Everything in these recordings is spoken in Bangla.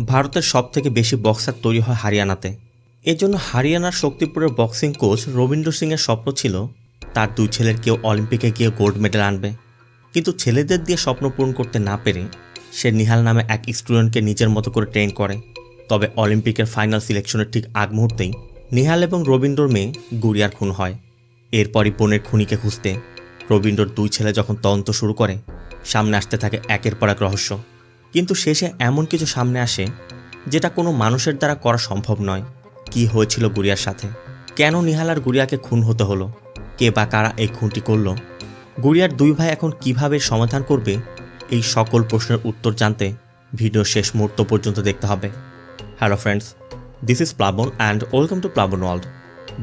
ভারতের সবথেকে বেশি বক্সার তৈরি হয় হরিয়ানাতে। এজন্য হরিয়ানার শক্তিপুরের বক্সিং কোচ রবীন্দ্র সিংয়ের স্বপ্ন ছিল তার দুই ছেলের কেউ অলিম্পিকে গিয়ে গোল্ড মেডেল আনবে। কিন্তু ছেলেদের দিয়ে স্বপ্ন পূরণ করতে না পেরে সে নিহাল নামে এক স্টুডেন্টকে নিজের মতো করে ট্রেন করে। তবে অলিম্পিকের ফাইনাল সিলেকশনের ঠিক আগ মুহূর্তেই নিহাল এবং রবীন্দ্রর মেয়ে গুড়িয়ার খুন হয়। এরপরই বোনের খুনিকে খুঁজতে রবীন্দ্রর দুই ছেলে যখন তদন্ত শুরু করে, সামনে আসতে থাকে একের পর এক রহস্য। কিন্তু শেষে এমন কিছু সামনে আসে যেটা কোনো মানুষের দ্বারা করা সম্ভব নয়। কি হয়েছিল গুড়িয়ার সাথে? কেন নিহাল আর গুড়িয়াকে খুন হতে হলো? কে বা কারা এই খুনটি করল? গুড়িয়ার দুই ভাই এখন কিভাবে সমাধান করবে? এই সকল প্রশ্নের উত্তর জানতে ভিডিও শেষ মুহূর্ত পর্যন্ত দেখতে হবে। Hello friends, this is Plabon and welcome to Plabon world.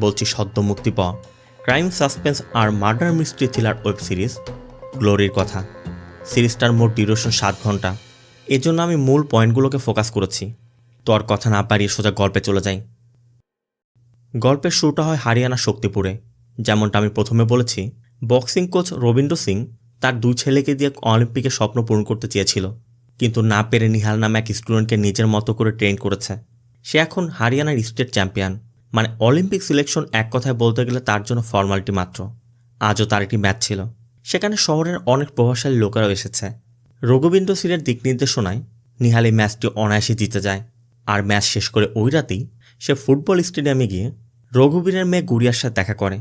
বলছি সদ্য মুক্তি পাওয়া ক্রাইম সাসপেন্স আর murder mystery thriller web series গ্লোরির কথা। সিরিজটার মোট ডিউরেশন 7 ঘন্টা। এজন্য আমি মূল পয়েন্টগুলোকে ফোকাস করেছি। তো আর কথা না পারিয়ে সোজা গল্পে চলে যাই। গল্পের শুরুটা হয় হরিয়ানার শক্তিপুরে। যেমনটা আমি প্রথমে বলেছি, বক্সিং কোচ রবীন্দ্র সিং তার দুই ছেলেকে দিয়ে অলিম্পিকে স্বপ্ন পূরণ করতে চেয়েছিল, কিন্তু না পেরে নিহাল নামে এক স্টুডেন্টকে নিজের মতো করে ট্রেন করেছে। সে এখন হরিয়ানার স্টেট চ্যাম্পিয়ন, মানে অলিম্পিক সিলেকশন এক কথায় বলতে গেলে তার জন্য ফর্মালিটি মাত্র। আজও তার একটি ম্যাচ ছিল, সেখানে শহরের অনেক প্রভাবশালী লোকেরাও এসেছে। রঘুবীন্দ্র সিংয়ের দিক নির্দেশনায় নিহাল এই ম্যাচটি অনায়াসে জিতে যায়। আর ম্যাচ শেষ করে ওই রাতেই সে ফুটবল স্টেডিয়ামে গিয়ে রঘুবীরের মেয়ে গুড়িয়ার সাথে দেখা করে।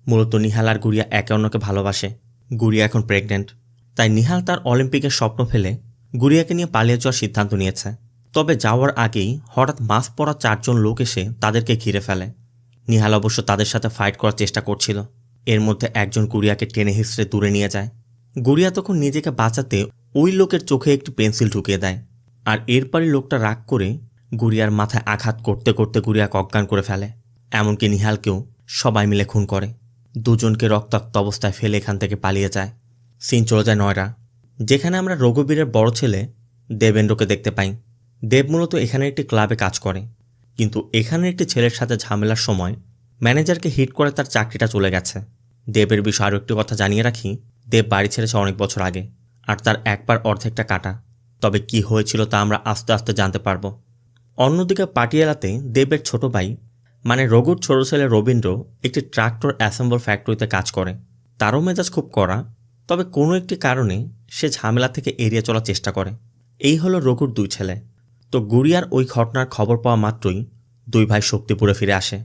মূলত নিহাল আর গুড়িয়া একে অন্যকে ভালোবাসে। গুড়িয়া এখন প্রেগনেন্ট, তাই নিহাল তার অলিম্পিকের স্বপ্ন ফেলে গুড়িয়াকে নিয়ে পালিয়ে যাওয়ার সিদ্ধান্ত নিয়েছে। তবে যাওয়ার আগেই হঠাৎ মাস্ক পরা 4 জন লোক এসে তাদেরকে ঘিরে ফেলে। নিহাল অবশ্য তাদের সাথে ফাইট করার চেষ্টা করছিল। এর মধ্যে একজন গুড়িয়াকে টেনে হিঁচড়ে দূরে নিয়ে যায়। গুড়িয়া তখন নিজেকে বাঁচাতে ওই লোকের চোখে একটি পেন্সিল ঢুকিয়ে দেয়। আর এরপরই লোকটা রাগ করে গুড়িয়ার মাথায় আঘাত করতে করতে গুড়িয়াকে অজ্ঞান করে ফেলে। এমনকি নিহালকেও সবাই মিলে খুন করে। দুজনকে রক্তাক্ত অবস্থায় ফেলে এখান থেকে পালিয়ে যায়। সিন চলে যায় নয়ডা, যেখানে আমরা রঘুবীরের বড় ছেলে দেবেন্দ্রকে দেখতে পাই। দেব মূলত এখানে একটি ক্লাবে কাজ করে, কিন্তু এখানে একটি ছেলের সাথে ঝামেলার সময় ম্যানেজারকে হিট করে তার চাকরিটা চলে গেছে। দেবের বিষয়ে আরও একটি কথা জানিয়ে রাখি, দেব বাড়ি ছেড়েছে অনেক বছর আগে, আর তার একবার অর্ধেকটা কাটা। তবে কি হয়েছিল তা আমরা আস্তে আস্তে জানতে পারবো। অন্যদিকে পাটিয়ালাতে দেবের ছোট ভাই মানে রঘুর ছোট ছেলে রবীন্দ্র একটি ট্রাক্টর অ্যাসেম্বল ফ্যাক্টরিতে কাজ করে। তারও মেজাজ খুব কড়া, তবে কোনো একটি কারণে সে ঝামেলা থেকে এড়িয়ে চলার চেষ্টা করে। এই হলো রঘুর দুই ছেলে। তো গুড়িয়ার ওই ঘটনার খবর পাওয়া মাত্রই দুই ভাই শক্তিপুরে ফিরে আসে।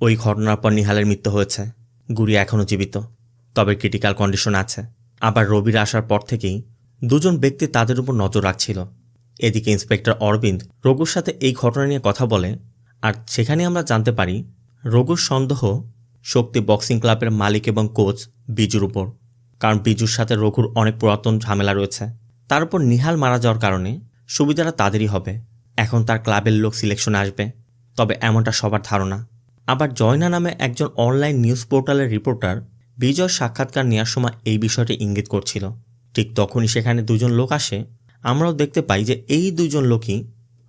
ওই ঘটনার পর নিহালের মৃত্যু হয়েছে। গুড়িয়া এখনও জীবিত, তবে ক্রিটিক্যাল কন্ডিশন আছে। আবার রবির আসার পর থেকেই দুজন ব্যক্তি তাদের উপর নজর রাখছিল। এদিকে ইন্সপেক্টর অরবিন্দ রঘুর সাথে এই ঘটনা নিয়ে কথা বলে, আর সেখানে আমরা জানতে পারি রঘুর সন্দেহ শক্তি বক্সিং ক্লাবের মালিক এবং কোচ বিজুর উপর। কারণ বিজুর সাথে রঘুর অনেক পুরাতন ঝামেলা রয়েছে। তার উপর নিহাল মারা যাওয়ার কারণে সুবিধাটা তাদেরই হবে। এখন তার ক্লাবের লোক সিলেকশনে আসবে, তবে এমনটা সবার ধারণা। আবার জয়না নামে একজন অনলাইন নিউজ পোর্টালের রিপোর্টার বিজয় সাক্ষাৎকার নেওয়ার সময় এই বিষয়টি ইঙ্গিত করছিল। ঠিক তখনই সেখানে দুজন লোক আসে। আমরাও দেখতে পাই যে এই দুজন লোকই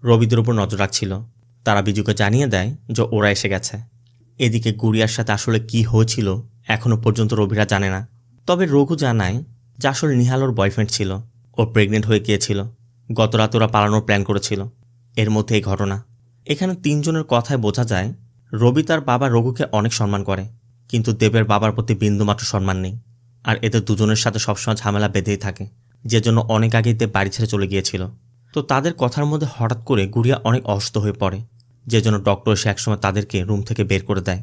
রবিদের উপর নজর রাখছিল। তারা বিজুকে জানিয়ে দেয় যে ওরা এসে গেছে। এদিকে গুড়িয়ার সাথে আসলে কি হয়েছিল এখনও পর্যন্ত রবিরা জানে না। তবে রঘু জানায় যে আসলে নিহাল ওর বয়ফ্রেন্ড ছিল, ও প্রেগনেন্ট হয়ে গিয়েছিল। গত রাত ওরা পালানোর প্ল্যান করেছিল। এর মধ্যে এই ঘটনা। এখানে 3 জনের কথায় বোঝা যায় রবি তার বাবা রঘুকে অনেক সম্মান করে, কিন্তু দেবের বাবার প্রতি বিন্দুমাত্র সম্মান নেই। আর এদের দুজনের সাথে সবসময় ঝামেলা বেঁধেই থাকে, যে জন্য অনেক আগেই দেব বাড়ি ছেড়ে চলে গিয়েছিল। তো তাদের কথার মধ্যে হঠাৎ করে গুড়িয়া অনেক অসুস্থ হয়ে পড়ে, যে জন্য ডক্টর এসে একসময় তাদেরকে রুম থেকে বের করে দেয়।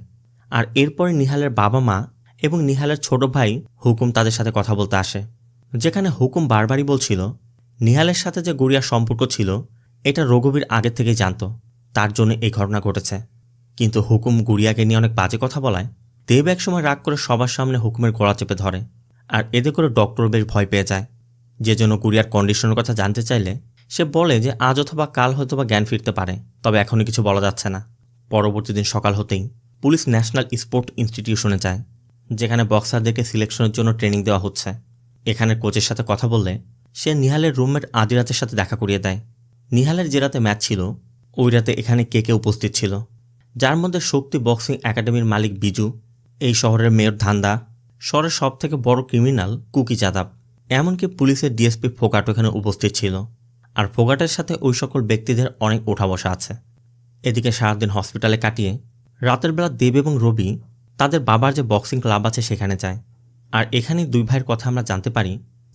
আর এরপরে নিহালের বাবা মা এবং নিহালের ছোট ভাই হুকুম তাদের সাথে কথা বলতে আসে। যেখানে হুকুম বারবারই বলছিল নিহালের সাথে যে গুড়িয়ার সম্পর্ক ছিল এটা রঘুবীর আগে থেকেই জানত, তার জন্য এই ঘটনা ঘটেছে। কিন্তু হুকুম গুড়িয়াকে নিয়ে অনেক বাজে কথা বলায় দেব একসময় রাগ করে সবার সামনে হুকুমের গলা চেপে ধরে। আর এতে করে ডক্টর বেশ ভয় পেয়ে যায়। যে জন্য গুড়িয়ার কন্ডিশনের কথা জানতে চাইলে সে বলে যে আজ অথবা কাল হয়তোবা জ্ঞান ফিরতে পারে, তবে এখনই কিছু বলা যাচ্ছে না। পরবর্তী দিন সকাল হতেই পুলিশ ন্যাশনাল স্পোর্ট ইনস্টিটিউশনে যায়, যেখানে বক্সারদেরকে সিলেকশনের জন্য ট্রেনিং দেওয়া হচ্ছে। এখানের কোচের সাথে কথা বললে সে নিহালের রুমমেট আদিরাতের সাথে দেখা করিয়ে দেয়। নিহালের যে রাতে ম্যাচ ছিল ওই রাতে এখানে কে কে উপস্থিত ছিল, যার মধ্যে শক্তি বক্সিং একাডেমির মালিক বিজু, এই শহরের মেয়র ধান্দা, শহরের সব থেকে বড় ক্রিমিনাল কুকি যাদব, এমনকি পুলিশের ডিএসপি ফোকাটো এখানে উপস্থিত ছিল। আর ফোগাটের সাথে ওই সকল ব্যক্তিদের অনেক ওঠা বসা আছে। এদিকে সারাদিন হসপিটালে কাটিয়ে রাতের বেলা দেব এবং রবি তাদের বাবার যে বক্সিং ক্লাব আছে সেখানে যায়। আর এখানেই দুই ভাইয়ের কথা আমরা জানতে পারি।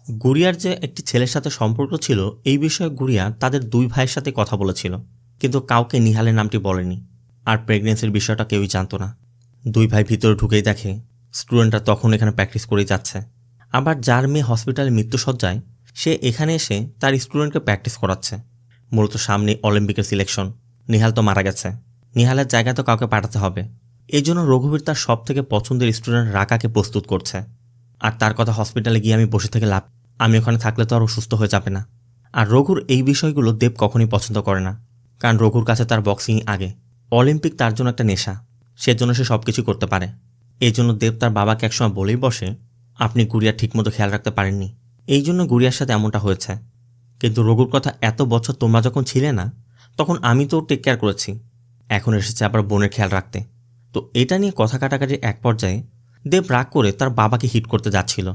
গুড়িয়ার যে একটি ছেলের সাথে সম্পর্ক ছিল এই বিষয়ে গুড়িয়া তাদের দুই ভাইয়ের সাথে কথা বলেছিল, কিন্তু কাউকে নিহালের নামটি বলেনি। আর প্রেগনেন্সির বিষয়টা কেউই জানতো না। দুই ভাই ভিতরে ঢুকেই দেখে স্টুডেন্টরা তখন এখানে প্র্যাকটিস করেই যাচ্ছে। আবার যার মেয়ে হসপিটালে মৃত্যুসজ্জায় সে এখানে এসে তার স্টুডেন্টকে প্র্যাকটিস করাচ্ছে। মূলত সামনে অলিম্পিকের সিলেকশন, নিহাল তো মারা গেছে, নিহালের জায়গায় তো কাউকে পাঠাতে হবে। এই জন্য রঘুবীর তার সব থেকে পছন্দের স্টুডেন্ট রাকাকে প্রস্তুত করছে। আর তার কথা হসপিটালে গিয়ে আমি বসে থেকে লাভ, আমি ওখানে থাকলে তো আরও সুস্থ হয়ে যাবে না। আর রঘুর এই বিষয়গুলো দেব কখনই পছন্দ করে না, কারণ রঘুর কাছে তার বক্সিং আগে, অলিম্পিক তার জন্য একটা নেশা, সেজন্য সে সব কিছু করতে পারে। এই জন্য দেব তার বাবাকে একসময় বলেই বসে, আপনি গুড়িয়া ঠিকমতো খেয়াল রাখতে পারেননি, এই জন্য গুড়িয়ার সাথে এমনটা হয়েছে। কিন্তু রঘুর কথা এত বছর তোমরা যখন ছিলে না তখন আমি তো টেক কেয়ার করেছি, এখন এসেছে আবার বোনের খেয়াল রাখতে। তো এটা নিয়ে কথা কাটাকাটির এক পর্যায়ে দেব রাগ করে তার বাবাকে হিট করতে যাচ্ছিল।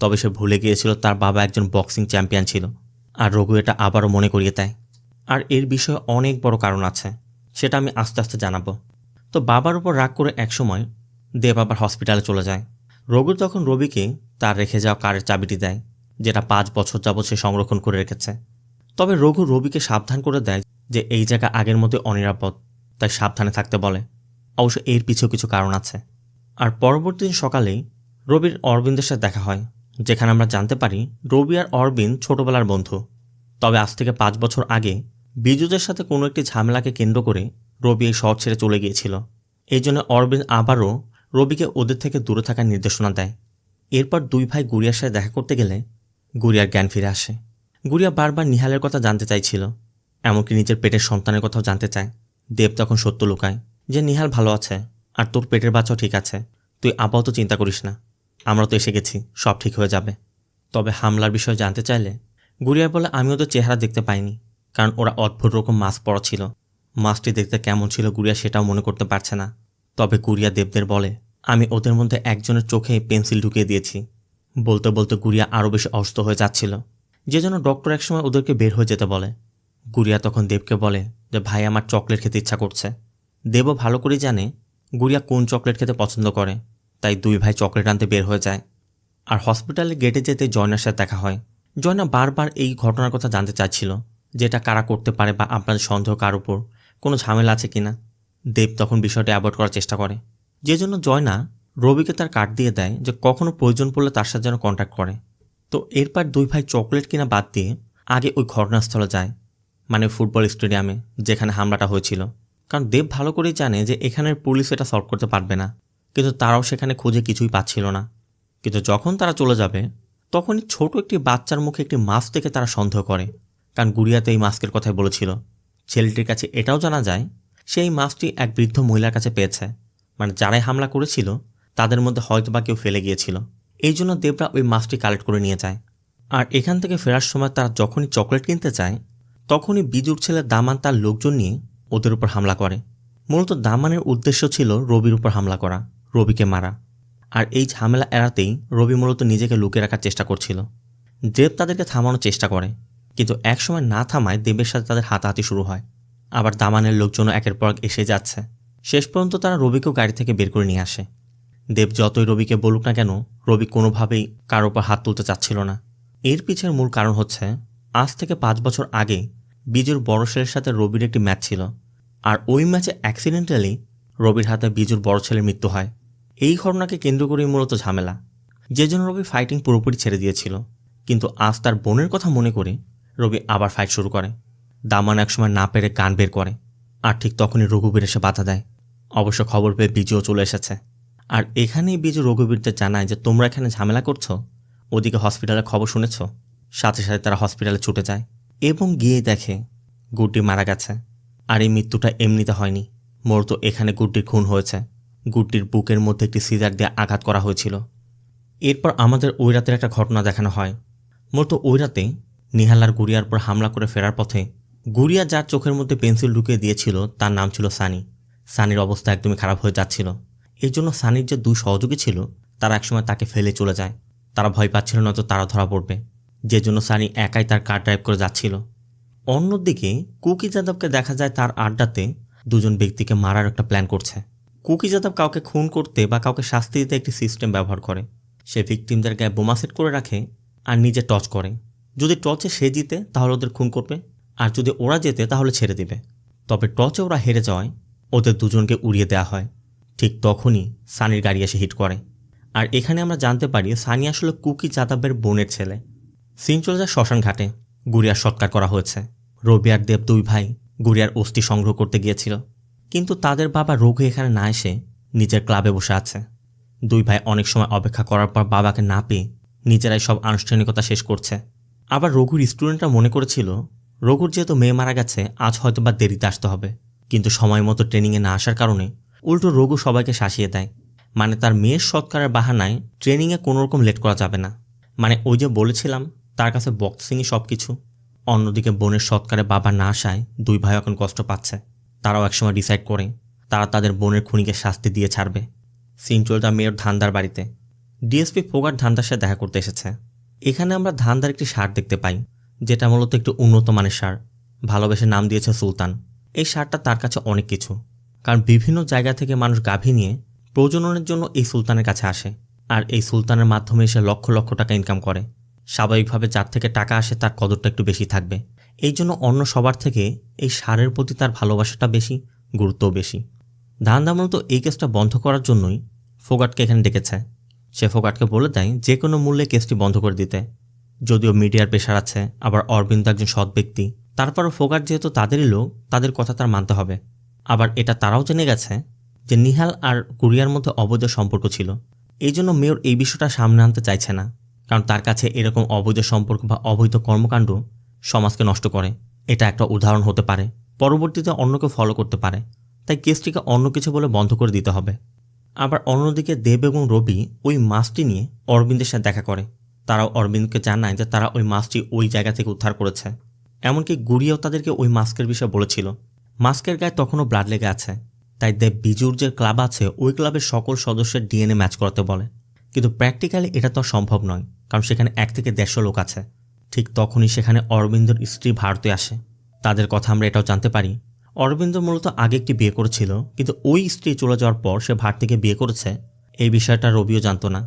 তবে সে ভুলে গিয়েছিল তার বাবা একজন বক্সিং চ্যাম্পিয়ন ছিল। আর রঘু এটা আবারও মনে করিয়ে দেয়। আর এর বিষয়ে অনেক বড় কারণ আছে, সেটা আমি আস্তে আস্তে জানাবো। তো বাবার উপর রাগ করে একসময় দেব আবার হসপিটালে চলে যায়। রঘু তখন রবিকে তার রেখে যাওয়া কারের চাবিটি দেয়, যেটা 5 বছর যাবৎ সে সংরক্ষণ করে রেখেছে। তবে রঘু রবিকে সাবধান করে দেয় যে এই জায়গা আগের মতো অনিরাপদ, তাই সাবধানে থাকতে বলে। অবশ্য এর পিছেও কিছু কারণ আছে। আর পরবর্তী দিন সকালেই রবির অরবিন্দের সাথে দেখা হয়, যেখানে আমরা জানতে পারি রবি আর অরবিন্দ ছোটবেলার বন্ধু। তবে আজ থেকে 5 বছর আগে বিজুদের সাথে কোনো একটি ঝামেলাকে কেন্দ্র করে রবি এই শহর ছেড়ে চলে গিয়েছিল। এই জন্য অরবিন্দ আবারও রবিকে ওদের থেকে দূরে থাকার নির্দেশনা দেয়। এরপর দুই ভাই গুড়িয়ার সাথে দেখা করতে গেলে গুড়িয়ার জ্ঞান ফিরে আসে। গুড়িয়া বারবার নিহালের কথা জানতে চাইছিল, এমনকি নিজের পেটের সন্তানের কথাও জানতে চায়। দেব তখন সত্য লুকায় যে নিহাল ভালো আছে আর তোর পেটের বাচ্চাও ঠিক আছে, তুই আপাতত চিন্তা করিস না, আমরা তো এসে গেছি, সব ঠিক হয়ে যাবে। তবে হামলার বিষয়ে জানতে চাইলে গুড়িয়া বলে আমি ওদের চেহারা দেখতে পাইনি, কারণ ওরা অদ্ভুত রকম মাস্ক পরা ছিল। মাস্কটি দেখতে কেমন ছিল গুড়িয়া সেটাও মনে করতে পারছে না। তবে গুড়িয়া দেবদের বলে আমি ওদের মধ্যে একজনের চোখে পেন্সিল ঢুকিয়ে দিয়েছি। বলতে বলতে গুড়িয়া আরও বেশি অসুস্থ হয়ে যাচ্ছিল, যে জন্য ডক্টর একসময় ওদেরকে বের হয়ে যেতে বলে। গুড়িয়া তখন দেবকে বলে যে ভাই আমার চকলেট খেতে ইচ্ছা করছে। দেবও ভালো করেই জানে গুড়িয়া কোন চকলেট খেতে পছন্দ করে, তাই দুই ভাই চকলেট আনতে বের হয়ে যায়। আর হসপিটালের গেটে যেতে জয়নার সাথে দেখা হয়। জয়না বারবার এই ঘটনার কথা জানতে চাচ্ছিল, যে এটা কারা করতে পারে বা আপনাদের সন্দেহ কার উপর কোনো ঝামেলা আছে কিনা। দেব তখন বিষয়টা অ্যাভয়েড করার চেষ্টা করে, যে জন্য জয়না রবিকে তার কার্ড দিয়ে দেয় যে কখনো প্রয়োজন পড়লে তার সাথে যেন কন্ট্যাক্ট করে। তো এরপর দুই ভাই চকলেট কিনা বাদ দিয়ে আগে ওই ঘটনাস্থলে যায়, মানে ফুটবল স্টেডিয়ামে যেখানে হামলাটা হয়েছিল। কারণ দেব ভালো করেই জানে যে এখানের পুলিশ এটা সলভ করতে পারবে না, কিন্তু তারাও সেখানে খুঁজে কিছুই পাচ্ছিল না। কিন্তু যখন তারা চলে যাবে তখনই ছোট একটি বাচ্চার মুখে একটি মাস্ক দেখে তারা সন্দেহ করে, কারণ গুড়িয়াতে এই মাস্কের কথাই বলেছিল। ছেলেটির কাছে এটাও জানা যায় সেই মাস্কটি এক বৃদ্ধ মহিলার কাছে পেয়েছে, মানে যারাই হামলা করেছিল তাদের মধ্যে হয়তো বা কেউ ফেলে গিয়েছিল। এই জন্য দেবরা ওই মাস্কটি কালেক্ট করে নিয়ে যায়। আর এখান থেকে ফেরার সময় তারা যখনই চকলেট কিনতে চায় তখনই বিজুর ছেলে দামান তার লোকজন নিয়ে ওদের উপর হামলা করে। মূলত দামানের উদ্দেশ্য ছিল রবির উপর হামলা করা, রবিকে মারা। আর এই ঝামেলা এড়াতেই রবি মূলত নিজেকে লুকিয়ে রাখার চেষ্টা করছিল। দেব তাদেরকে থামানোর চেষ্টা করে, কিন্তু একসময় না থামায় দেবের সাথে তাদের হাতাহাতি শুরু হয়। আবার দামানের লোকজনও একের পর এসে যাচ্ছে। শেষ পর্যন্ত তারা রবিকেও গাড়ি থেকে বের করে নিয়ে আসে। দেব যতই রবিকে বলুক না কেন, রবি কোনোভাবেই কারোর ওপর হাত তুলতে চাচ্ছিল না। এর পিছের মূল কারণ হচ্ছে আজ থেকে 5 বছর আগে বিজুর বড় ছেলের সাথে রবির একটি ম্যাচ ছিল। আর ওই ম্যাচে অ্যাক্সিডেন্টালি রবির হাতে বিজুর বড় ছেলের মৃত্যু হয়। এই ঘটনাকে কেন্দ্র করেই মূলত ঝামেলা, যে জন্য রবি ফাইটিং পুরোপুরি ছেড়ে দিয়েছিল। কিন্তু আজ তার বোনের কথা মনে করে রবি আবার ফাইট শুরু করে। দামান একসময় না পেরে গান বের করে, আর ঠিক তখনই রঘুবীর এসে বাধা দেয়। অবশ্য খবর পেয়ে বিজুও চলে এসেছে। আর এখানেই বিজু রঘুবীরদের জানায় যে তোমরা এখানে ঝামেলা করছো, ওদিকে হসপিটালের খবর শুনেছ। সাথে সাথে তারা হসপিটালে ছুটে যায় এবং গিয়ে দেখে গুড্ডি মারা গেছে। আর এই মৃত্যুটা এমনিতে হয়নি, মূলত এখানে গুড্ডির খুন হয়েছে। গুড্ডির বুকের মধ্যে একটি সিজার দিয়ে আঘাত করা হয়েছিল। এরপর আমাদের ওই রাতের একটা ঘটনা দেখানো হয়। মূলত ওই রাতে নিহাল আর গুড়িয়ার পর হামলা করে ফেরার পথে গুড়িয়া যার চোখের মধ্যে পেন্সিল ঢুকিয়ে দিয়েছিল তার নাম ছিল সানি। সানির অবস্থা একদমই খারাপ হয়ে যাচ্ছিল। এই জন্য সানির যে 2 সহযোগী ছিল তারা একসময় তাকে ফেলে চলে যায়। তারা ভয় পাচ্ছিল নয়তো তারা ধরা পড়বে, যে জন্য সানি একাই তার কার ড্রাইভ করে যাচ্ছিল। অন্যদিকে কুকি যাদবকে দেখা যায় তার আড্ডাতে দুজন ব্যক্তিকে মারার একটা প্ল্যান করছে। কুকি যাদব কাউকে খুন করতে বা কাউকে শাস্তি দিতে একটি সিস্টেম ব্যবহার করে। সে ভিকটিমদের গায়ে বোমা সেট করে রাখে আর নিজে টর্চ করে। যদি টর্চে সে জিতে তাহলে ওদের খুন করবে, আর যদি ওরা জেতে তাহলে ছেড়ে দিবে। তবে টর্চে ওরা হেরে যাওয়ায় ওদের দুজনকে উড়িয়ে দেওয়া হয়। ঠিক তখনই সানির গাড়ি এসে হিট করে। আর এখানে আমরা জানতে পারি সানি আসলে কুকি যাদবের বোনের ছেলে। সিন চলে যায় শ্মশান ঘাটে। গুড়িয়ার সৎকার করা হয়েছে। রবি আর দেব দুই ভাই গুড়িয়ার অস্থি সংগ্রহ করতে গিয়েছিল, কিন্তু তাদের বাবা রঘু এখানে না এসে নিজের ক্লাবে বসে আছে। দুই ভাই অনেক সময় অপেক্ষা করার পর বাবাকে না পেয়ে নিজেরাই সব আনুষ্ঠানিকতা শেষ করছে। আবার রঘুর স্টুডেন্টরা মনে করেছিল রঘুর যেহেতু মেয়ে মারা গেছে আজ হয়তো বা দেরিতে আসতে হবে, কিন্তু সময় মতো ট্রেনিংয়ে না আসার কারণে উল্টো রঘু সবাইকে শাসিয়ে দেয়। মানে তার মেয়ের সৎকারের বাহানায় ট্রেনিংয়ে কোনোরকম লেট করা যাবে না। মানে ওই যে বলেছিলাম তার কাছে বক্সিংই সব কিছু। অন্যদিকে বোনের সৎকারে বাবা না আসায় দুই ভাই এখন কষ্ট পাচ্ছে। তারাও একসময় ডিসাইড করে তারা তাদের বোনের খুনিকে শাস্তি দিয়ে ছাড়বে। সিন চলটা মেয়র ধান্দার বাড়িতে। ডিএসপি ফোগাট ধান্দার সাথে দেখা করতে এসেছে। এখানে আমরা ধান্দার একটি সার দেখতে পাই, যেটা মূলত একটু উন্নত মানের সার। ভালোবেসে নাম দিয়েছে সুলতান। এই সারটা তার কাছে অনেক কিছু, কারণ বিভিন্ন জায়গা থেকে মানুষ গাভী নিয়ে প্রজননের জন্য এই সুলতানের কাছে আসে, আর এই সুলতানের মাধ্যমে সে লক্ষ লক্ষ টাকা ইনকাম করে। স্বাভাবিকভাবে যার থেকে টাকা আসে তার কদরটা একটু বেশি থাকবে। এই জন্য অন্য সবার থেকে এই সারের প্রতি তার ভালোবাসাটা বেশি, গুরুত্বও বেশি। ধান্দা মূলত এই কেসটা বন্ধ করার জন্যই ফোগাটকে এখানে ডেকেছে। সে ফোগাটকে বলে দেয় যে কোনো মূল্যে কেসটি বন্ধ করে দিতে। যদিও মিডিয়ার প্রেশার আছে, আবার অরবিন্দ একজন সৎ ব্যক্তি, তারপরও ফোগাট যেহেতু তাদেরই লোক, তাদের কথা তার মানতে হবে। আবার এটা তারাও জেনে গেছে যে নিহাল আর গুড়িয়ার মধ্যে অবৈধ সম্পর্ক ছিল। এই জন্য মেয়র এই বিষয়টা সামনে আনতে চাইছে না, কারণ তার কাছে এরকম অবৈধ সম্পর্ক বা অবৈধ কর্মকাণ্ড সমাজকে নষ্ট করে। এটা একটা উদাহরণ হতে পারে, পরবর্তীতে অন্যকে ফলো করতে পারে। তাই কেসটিকে অন্য কিছু বলে বন্ধ করে দিতে হবে। আবার অন্যদিকে দেব এবং রবি ওই মাছটি নিয়ে অরবিন্দের সাথে দেখা করে। তারাও অরবিন্দকে জানায় যে তারা ওই মাছটি ওই জায়গা থেকে উদ্ধার করেছে। এমনকি গুড়িয়াও তাদেরকে ওই মাস্কের বিষয়ে বলেছিল। মাস্কের গায়ে তখনও ব্লাড লেগে আছে। তাই দেব বিজুর যে ক্লাব আছে ওই ক্লাবের সকল সদস্যের ডিএনএ ম্যাচ করাতে বলে। কিন্তু প্র্যাকটিক্যালি এটা তো সম্ভব নয়, কারণ সেখানে 1 থেকে 150 লোক আছে। ঠিক তখনই সেখানে অরবিন্দর স্ত্রী ভারতে আসে। তাদের কথা আমরা এটাও জানতে পারি অরবিন্দ মূলত আগে একটি বিয়ে করেছিল, কিন্তু ওই স্ত্রী চলে যাওয়ার পর সে ভারতীকে বিয়ে করেছে। এই বিষয়টা রবিও জানতো না।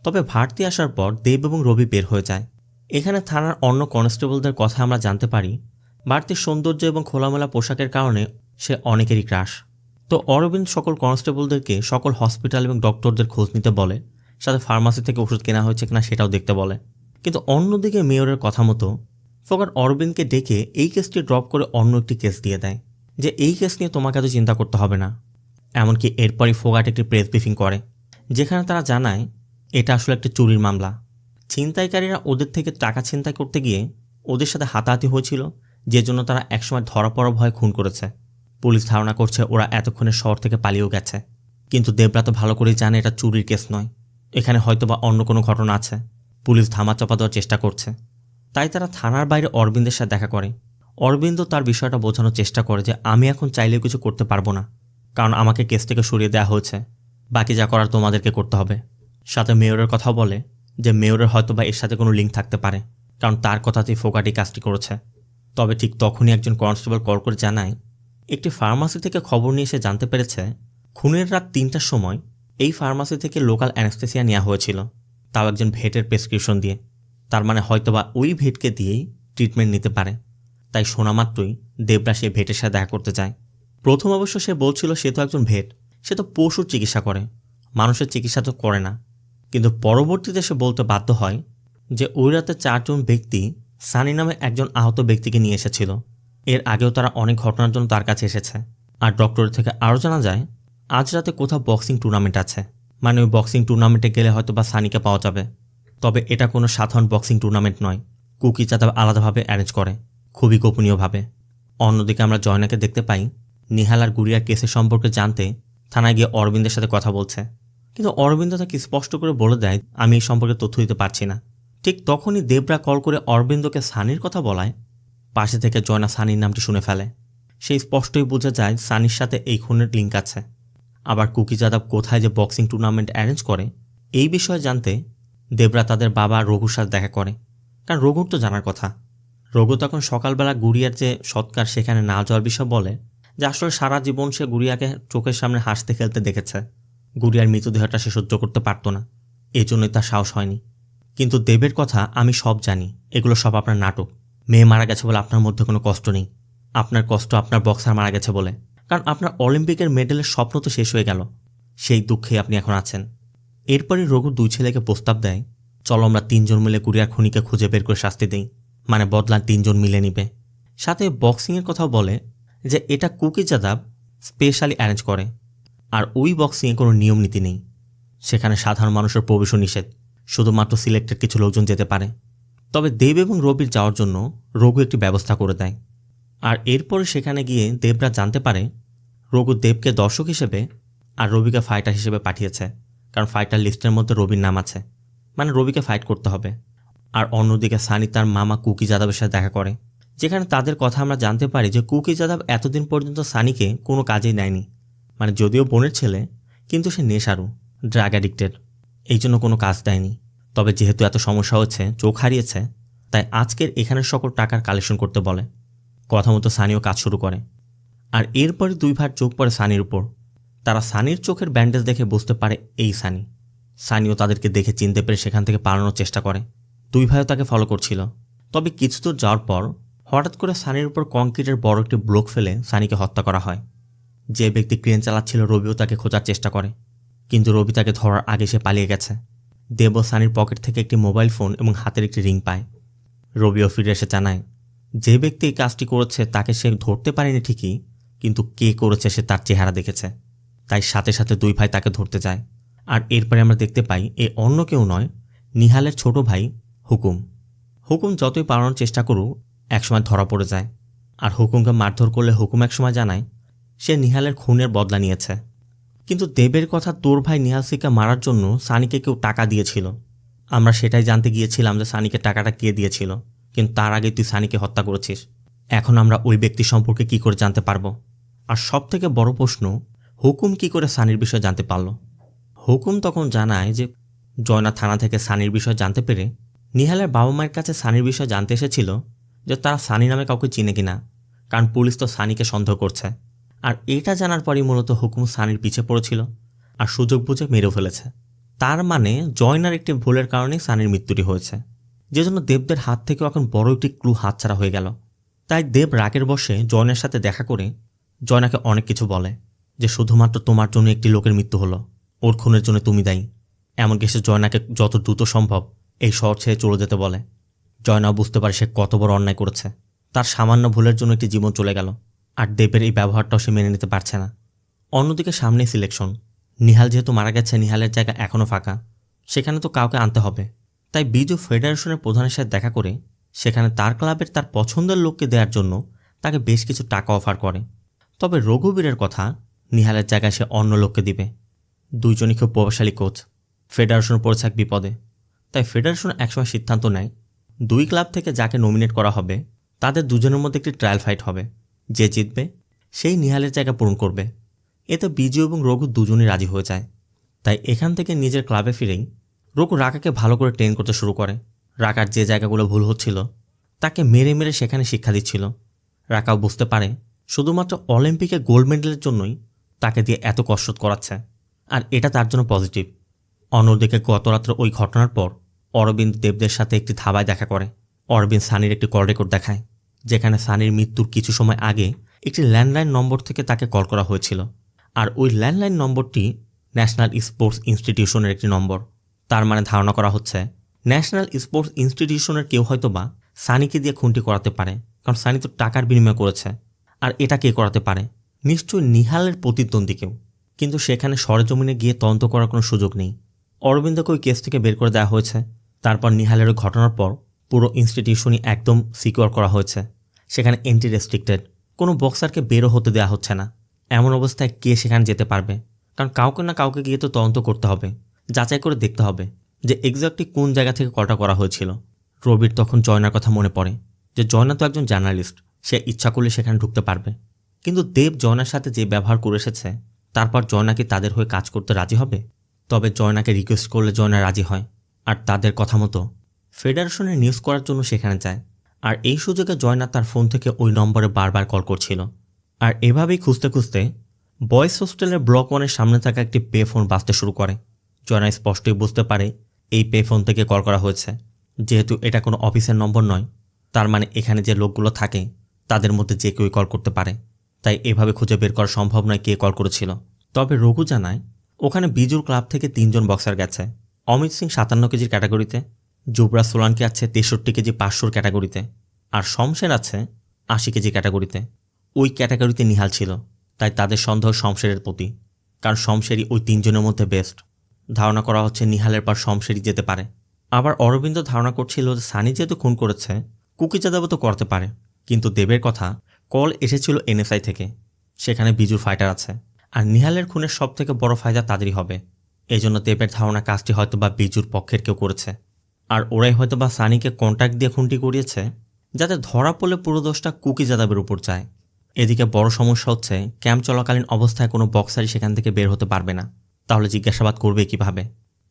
তবে ভারতী আসার পর দেব এবং রবি বের হয়ে যায়। এখানে থানার অন্য কনস্টেবলদের কথা আমরা জানতে পারি ভারতীর সৌন্দর্য এবং খোলামেলা পোশাকের কারণে সে অনেকেরই ক্রাশ। তো অরবিন্দ সকল কনস্টেবলদেরকে সকল হসপিটাল এবং ডক্টরদের খোঁজ নিতে বলে, সাথে ফার্মাসি থেকে ওষুধ কেনা হয়েছে কিনা সেটাও দেখতে বলে। কিন্তু অন্যদিকে মেয়রের কথা মতো ফোগাট অরবিন্দকে ডেকে এই কেসটি ড্রপ করে অন্য একটি কেস দিয়ে দেয়, যে এই কেস নিয়ে তোমাকে এত চিন্তা করতে হবে না। এমনকি এরপরই ফোগাট একটি প্রেস ব্রিফিং করে, যেখানে তারা জানায় এটা আসলে একটি চুরির মামলা। ছিনতাইকারীরা ওদের থেকে টাকা ছিনতাই করতে গিয়ে ওদের সাথে হাতাহাতি হয়েছিল, যে জন্য তারা একসময় ধরা পড়া ভয়ে খুন করেছে। পুলিশ ধারণা করছে ওরা এতক্ষণে শহর থেকে পালিয়েও গেছে। কিন্তু দেবরা তো ভালো করেই জানে এটা চুরির কেস নয়, এখানে হয়তোবা অন্য কোনো ঘটনা আছে। পুলিশ ধামাচাপা দেওয়ার চেষ্টা করছে। তাই তারা থানার বাইরে অরবিন্দের সাথে দেখা করে। অরবিন্দ তার বিষয়টা বোঝানোর চেষ্টা করে যে আমি এখন চাইলেও কিছু করতে পারবো না, কারণ আমাকে কেস থেকে সরিয়ে দেওয়া হয়েছে। বাকি যা করার তোমাদেরকে করতে হবে। সাথে মেয়রের কথাও বলে যে মেয়রের হয়তোবা এর সাথে কোনো লিঙ্ক থাকতে পারে, কারণ তার কথাতেই ফোগাট এই কাজটি করেছে। তবে ঠিক তখনই একজন কনস্টেবল কল করে জানায় একটি ফার্মাসি থেকে খবর নিয়ে এসে জানতে পেরেছে খুনের রাত 3টার সময় এই ফার্মাসি থেকে লোকাল অ্যানেস্থেসিয়া নেওয়া হয়েছিল, তাও একজন ভেটের প্রেসক্রিপশন দিয়ে। তার মানে হয়তোবা ওই ভেটকে দিয়েই ট্রিটমেন্ট নিতে পারে। তাই শোনা মাত্রই দেবরা সে ভেটের সাথে দেখা করতে যায়। প্রথম অবশ্য সে বলছিল সে তো একজন ভেট, সে তো পশুর চিকিৎসা করে, মানুষের চিকিৎসা তো করে না। কিন্তু পরবর্তীতে সে বলতে বাধ্য হয় যে ওই রাতে 4 জন ব্যক্তি সানি নামে একজন আহত ব্যক্তিকে নিয়ে এসেছিল। এর আগেও তারা অনেক ঘটনার জন্য তার কাছে এসেছে। আর ডক্টরের থেকে আরও জানা যায় আজ রাতে কোথাও বক্সিং টুর্নামেন্ট আছে, মানে ওই বক্সিং টুর্নামেন্টে গেলে হয়তো বা সানিকে পাওয়া যাবে। তবে এটা কোনো সাধারণ বক্সিং টুর্নামেন্ট নয়, কুকি যাদব আলাদাভাবে অ্যারেঞ্জ করে, খুবই গোপনীয়ভাবে। অন্যদিকে আমরা জয়নাকে দেখতে পাই নিহাল আর গুড়িয়ার কেসের সম্পর্কে জানতে থানায় গিয়ে অরবিন্দের সাথে কথা বলছে। কিন্তু অরবিন্দ তাকে স্পষ্ট করে বলে দেয় আমি এই সম্পর্কে তথ্য দিতে পারছি না। ঠিক তখনই দেবরা কল করে অরবিন্দকে সানির কথা বলায় পাশে থেকে জয়না সানির নামটি শুনে ফেলে। সেই স্পষ্টই বোঝা যায় সানির সাথে এই খুনের লিঙ্ক আছে। আবার কুকি যাদব কোথায় যে বক্সিং টুর্নামেন্ট অ্যারেঞ্জ করে এই বিষয়ে জানতে দেবরা তাদের বাবা রঘুর সাথে দেখা করে, কারণ রঘুর তো জানার কথা। রঘু তখন সকালবেলা গুড়িয়ার যে সৎকার সেখানে না যাওয়ার বিষয় বলে যে আসলে সারা জীবন সে গুড়িয়াকে চোখের সামনে হাসতে খেলতে দেখেছে, গুড়িয়ার মৃতদেহটা সে সহ্য করতে পারত না, এজন্যই তার সাহস হয়নি। কিন্তু দেবের কথা আমি সব জানি, এগুলো সব আপনার নাটক। মেয়ে মারা গেছে বলে আপনার মধ্যে কোনো কষ্ট নেই, আপনার কষ্ট আপনার বক্সার মারা গেছে বলে, কারণ আপনার অলিম্পিকের মেডেলের স্বপ্ন তো শেষ হয়ে গেল, সেই দুঃখেই আপনি এখন আছেন। এরপরই রঘুর 2 ছেলেকে প্রস্তাব দেয়, চলো আমরা 3 জন মিলে গুড়িয়ার খুনিকে খুঁজে বের করে শাস্তি দিই, মানে বদলা 3 জন মিলে নিবে। সাথে বক্সিংয়ের কথাও বলে যে এটা কুকি যাদব স্পেশালি অ্যারেঞ্জ করে, আর ওই বক্সিংয়ে কোনো নিয়ম নীতি নেই, সেখানে সাধারণ মানুষের প্রবেশও নিষেধ, শুধুমাত্র সিলেক্টেড কিছু লোকজন যেতে পারে। তবে দেব এবং রবির যাওয়ার জন্য রঘু একটি ব্যবস্থা করে দেয়। আর এরপরে সেখানে গিয়ে দেবরা জানতে পারে রঘু দেবকে দর্শক হিসেবে আর রবিকে ফাইটার হিসেবে পাঠিয়েছে, কারণ ফাইটার লিস্টের মধ্যে রবির নাম আছে, মানে রবিকে ফাইট করতে হবে। আর অন্যদিকে সানি তার মামা কুকি যাদবের সাথে দেখা করে, যেখানে তাদের কথা আমরা জানতে পারি যে কুকি যাদব এতদিন পর্যন্ত সানিকে কোনো কাজেই নেয়নি, মানে যদিও বোনের ছেলে কিন্তু সে নেশারু, ড্রাগ অ্যাডিক্টেড, এই জন্য কোনো কাজ দেয়নি। তবে যেহেতু এত সমস্যা হচ্ছে, চোখ হারিয়েছে, তাই আজকের এখানের সকল টাকার কালেকশন করতে বলে। কথা মতো সানিও কাজ শুরু করে। আর এরপরে 2 ভাইয়ের চোখ পড়ে সানির উপর। তারা সানির চোখের ব্যান্ডেজ দেখে বুঝতে পারে এই সানি। সানিও তাদেরকে দেখে চিনতে পেরে সেখান থেকে পালানোর চেষ্টা করে। 2 ভাইও তাকে ফলো করছিল। তবে কিছু দূর যাওয়ার পর হঠাৎ করে সানির উপর কংক্রিটের বড় একটি ব্লক ফেলে সানিকে হত্যা করা হয়। যে ব্যক্তি ক্রেন চালাচ্ছিল রবিও তাকে খোঁজার চেষ্টা করে, কিন্তু রবি তাকে ধরার আগে সে পালিয়ে গেছে। দেব সানির পকেট থেকে একটি মোবাইল ফোন এবং হাতের একটি রিং পায়। রবিও ফিরে এসে জানায় যে ব্যক্তি এই কাজটি করেছে তাকে সে ধরতে পারেনি ঠিকই, কিন্তু কে করেছে সে তার চেহারা দেখেছে, তাই সাথে সাথে 2 ভাই তাকে ধরতে যায়। আর এরপরে আমরা দেখতে পাই এ অন্য কেউ নয়, নিহালের ছোট ভাই হুকুম। হুকুম যতই পালানোর চেষ্টা করুক একসময় ধরা পড়ে যায়। আর হুকুমকে মারধর করলে হুকুম একসময় জানায় সে নিহালের খুনের বদলা নিয়েছে। কিন্তু দেবের কথা, তোর ভাই নিহাল সিংকে মারার জন্য সানিকে কেউ টাকা দিয়েছিল। আমরা সেটাই জানতে গিয়েছিলাম যে সানিকে টাকাটা কে দিয়েছিল, কিন্তু তার আগে তুই সানিকে হত্যা করেছিস। এখন আমরা ওই ব্যক্তি সম্পর্কে কি করে জানতে পারবো? আর সব থেকে বড় প্রশ্ন, হুকুম কি করে সানির বিষয়ে জানতে পারল? হুকুম তখন জানায় যে জয়না থানা থেকে সানির বিষয়ে জানতে পেরে নিহালের বাবা মায়ের কাছে সানির বিষয়ে জানতে এসেছিল যে তারা সানি নামে কাউকে চিনে কিনা, কারণ পুলিশ তো সানিকে সন্দেহ করছে। আর এটা জানার পরই মূলত হুকুম সানির পিছে পড়েছিল আর সুযোগ বুঝে মেরেও ফেলেছে। তার মানে জয়নার একটি ভুলের কারণেই সানির মৃত্যুটি হয়েছে, যেজন্য দেবদের হাত থেকেও এখন বড় একটি ক্লু হাতছাড়া হয়ে গেল। তাই দেব রাগের বশে জয়নার সাথে দেখা করে জয়নাকে অনেক কিছু বলে যে শুধুমাত্র তোমার জন্য একটি লোকের মৃত্যু হলো, ওর খুনের জন্য তুমি দায়ী। এমনকি সে জয়নাকে যত দ্রুত সম্ভব এই শহর ছেড়ে চলে যেতে বলে। জয়নাও বুঝতে পারে সে কত বড় অন্যায় করেছে, তার সামান্য ভুলের জন্য একটি জীবন চলে গেল, আর দেবের এই ব্যবহারটাও সে মেনে নিতে পারছে না। অন্যদিকে সামনে সিলেকশন। নিহাল যেহেতু মারা গেছে, নিহালের জায়গা এখনও ফাঁকা, সেখানে তো কাউকে আনতে হবে। তাই বিজু ফেডারেশনের প্রধানের সাথে দেখা করে সেখানে তার ক্লাবের তার পছন্দের লোককে দেওয়ার জন্য তাকে বেশ কিছু টাকা অফার করে। তবে রঘুবীরের কথা, নিহালের জায়গায় সে অন্য লোককে দিবে। 2 জনই খুব প্রভাবশালী কোচ, ফেডারেশন পড়েছে এক বিপদে। তাই ফেডারেশন একসময় সিদ্ধান্ত নেয় 2 ক্লাব থেকে যাকে নমিনেট করা হবে তাদের 2 জনের মধ্যে একটি ট্রায়াল ফাইট হবে, যে জিতবে সেই নিহালের জায়গা পূরণ করবে। এতে বিজু এবং রঘু 2 জনই রাজি হয়ে যায়। তাই এখান থেকে নিজের ক্লাবে ফিরেই রঘু রাকাকে ভালো করে ট্রেন করতে শুরু করে। রাকার যে জায়গাগুলো ভুল হচ্ছিল তাকে মেরে মেরে সেখানে শিক্ষা দিচ্ছিল। রাকাও বুঝতে পারে শুধুমাত্র অলিম্পিকে গোল্ড মেডেলের জন্যই তাকে দিয়ে এত কসরত করাচ্ছে, আর এটা তার জন্য পজিটিভ। অন্যদিকে গত রাত্রে ওই ঘটনার পর অরবিন্দ দেবদের সাথে একটি ধাবায় দেখা করে। অরবিন্দ সানির একটি কল রেকর্ড দেখায়, যেখানে সানির মৃত্যুর কিছু সময় আগে একটি ল্যান্ডলাইন নম্বর থেকে তাকে কল করা হয়েছিল। আর ওই ল্যান্ডলাইন নম্বরটি ন্যাশনাল স্পোর্টস ইনস্টিটিউশনের একটি নম্বর। তার মানে ধারণা করা হচ্ছে ন্যাশনাল স্পোর্টস ইনস্টিটিউশনের কেউ হয়তো বা সানিকে দিয়ে খুনটি করাতে পারে, কারণ সানি তো টাকার বিনিময় করেছে। আর এটা কে করাতে পারে? নিশ্চয়ই নিহালের প্রতিদ্বন্দ্বী কেউ। কিন্তু সেখানে সরেজমিনে গিয়ে তদন্ত করার কোনো সুযোগ নেই। অরবিন্দকে ওই কেস থেকে বের করে দেওয়া হয়েছে। তারপর নিহালের ওই ঘটনার পর পুরো ইনস্টিটিউশনই একদম সিকিউর করা হয়েছে। সেখানে এন্টি রেস্ট্রিক্টেড, কোনো বক্সারকে বেরো হতে দেওয়া হচ্ছে না। এমন অবস্থায় কে সেখানে যেতে পারবে? কারণ কাউকে না কাউকে গিয়ে তো তদন্ত করতে হবে, যাচাই করে দেখতে হবে যে এক্স্যাক্টলি কোন জায়গা থেকে কলটা করা হয়েছিল। রবির তখন জয়নার কথা মনে পড়ে যে জয়না তো একজন জার্নালিস্ট, সে ইচ্ছা করলে সেখানে ঢুকতে পারবে। কিন্তু দেব জয়নার সাথে যে ব্যবহার করে এসেছে, তারপর জয়না কি তাদের হয়ে কাজ করতে রাজি হবে? তবে জয়নাকে রিকোয়েস্ট করলে জয়না রাজি হয়, আর তাদের কথা মতো ফেডারেশনের নিউজ করার জন্য সেখানে যায়। আর এই সুযোগে জয়নাথ তার ফোন থেকে ওই নম্বরে বারবার কল করছিল। আর এভাবেই খুঁজতে খুঁজতে বয়েজ হোস্টেলের ব্লক 1-এর সামনে থাকা একটি পে ফোন বাজতে শুরু করে। জয়নাথ স্পষ্টই বুঝতে পারে এই পে ফোন থেকে কল করা হয়েছে। যেহেতু এটা কোনো অফিসের নম্বর নয়, তার মানে এখানে যে লোকগুলো থাকে তাদের মধ্যে যে কেউই কল করতে পারে। তাই এভাবে খুঁজে বের করা সম্ভব নয় কে কল করেছিল। তবে রঘু জানায় ওখানে বিজুর ক্লাব থেকে 3 জন বক্সার গেছে। অমিত সিং 57 কেজির ক্যাটাগরিতে, যুবরাজ সোলাঙ্কি আছে 63 কেজি 500 ক্যাটাগরিতে, আর শমশের আছে 80 কেজি ক্যাটাগরিতে। ওই ক্যাটাগরিতে নিহাল ছিল, তাই তাদের সন্দেহ শমশেরের প্রতি, কারণ শমশেরই ওই 3 জনের মধ্যে বেস্ট। ধারণা করা হচ্ছে নিহালের পর শমশেরই যেতে পারে। আবার অরবিন্দ ধারণা করছিল যে সানি যেহেতু খুন করেছে, কুকি যাদবও তো করতে পারে। কিন্তু দেবের কথা কল এসেছিল এনএসআই থেকে, সেখানে বিজুর ফাইটার আছে, আর নিহালের খুনের সব থেকে বড় ফায়দা তাদেরই হবে। এই জন্য দেবের ধারণা কাজটি হয়তোবা বিজুর পক্ষের কেউ করেছে, আর ওরাই হয়তোবা সানিকে কন্ট্যাক্ট দিয়ে খুনটি করিয়েছে, যাতে ধরা পড়লে পুরো দোষটা কুকি যাদবের উপর যায়। এদিকে বড় সমস্যা হচ্ছে ক্যাম্প চলাকালীন অবস্থায় কোনো বক্সারই সেখান থেকে বের হতে পারবে না। তাহলে জিজ্ঞাসাবাদ করবে কিভাবে?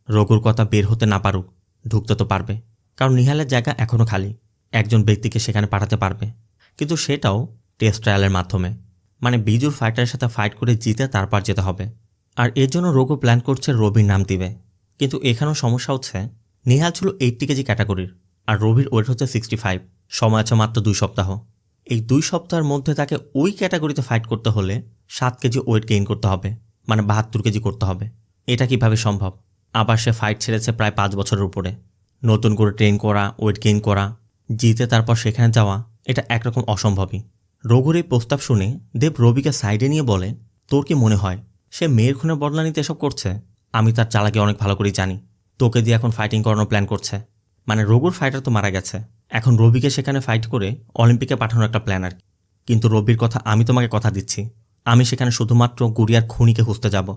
রঘুর কথা বের হতে না পারুক, ঢুকতে তো পারবে, কারণ নিহালের জায়গা এখনও খালি। একজন ব্যক্তিকে সেখানে পাঠাতে পারবে, কিন্তু সেটাও টেস্ট ট্রায়ালের মাধ্যমে। মানে বিজুর ফাইটারের সাথে ফাইট করে জিতে তারপর যেতে হবে। আর এর জন্য রঘু প্ল্যান করছে রবির নাম দিবে। কিন্তু এখানেও সমস্যা হচ্ছে নিহাল ছিল 80 কেজি ক্যাটাগরির, আর রবির ওয়েট হচ্ছে 65। সময় আছে মাত্র 2 সপ্তাহ। এই 2 সপ্তাহের মধ্যে তাকে ওই ক্যাটাগরিতে ফাইট করতে হলে 7 কেজি ওয়েট গেইন করতে হবে, মানে 72 কেজি করতে হবে। এটা কিভাবে সম্ভব? আবার সে ফাইট ছেড়েছে প্রায় 5 বছরের উপরে। নতুন করে ট্রেন করা, ওয়েট গেইন করা, জিতে তারপর সেখানে যাওয়া, এটা একরকম অসম্ভবই। রঘুর এই প্রস্তাব শুনে দেব রবিকে সাইডে নিয়ে বলে, তোর কি মনে হয় সে মেয়ের খুনে বদলা নিতে এসব করছে? আমি তার চালাকি অনেক ভালো করেই জানি। তোকে দিয়ে এখন ফাইটিং করানোর প্ল্যান করছে। মানে রঘুর ফাইটার তো মারা গেছে, এখন রবিকে সেখানে ফাইট করে অলিম্পিকে পাঠানোর একটা প্ল্যান আর কি। কিন্তু রবির কথা আমি তোমাকে কথা দিচ্ছি, আমি সেখানে শুধুমাত্র গুড়িয়ার খুনিকে খুঁজতে যাব।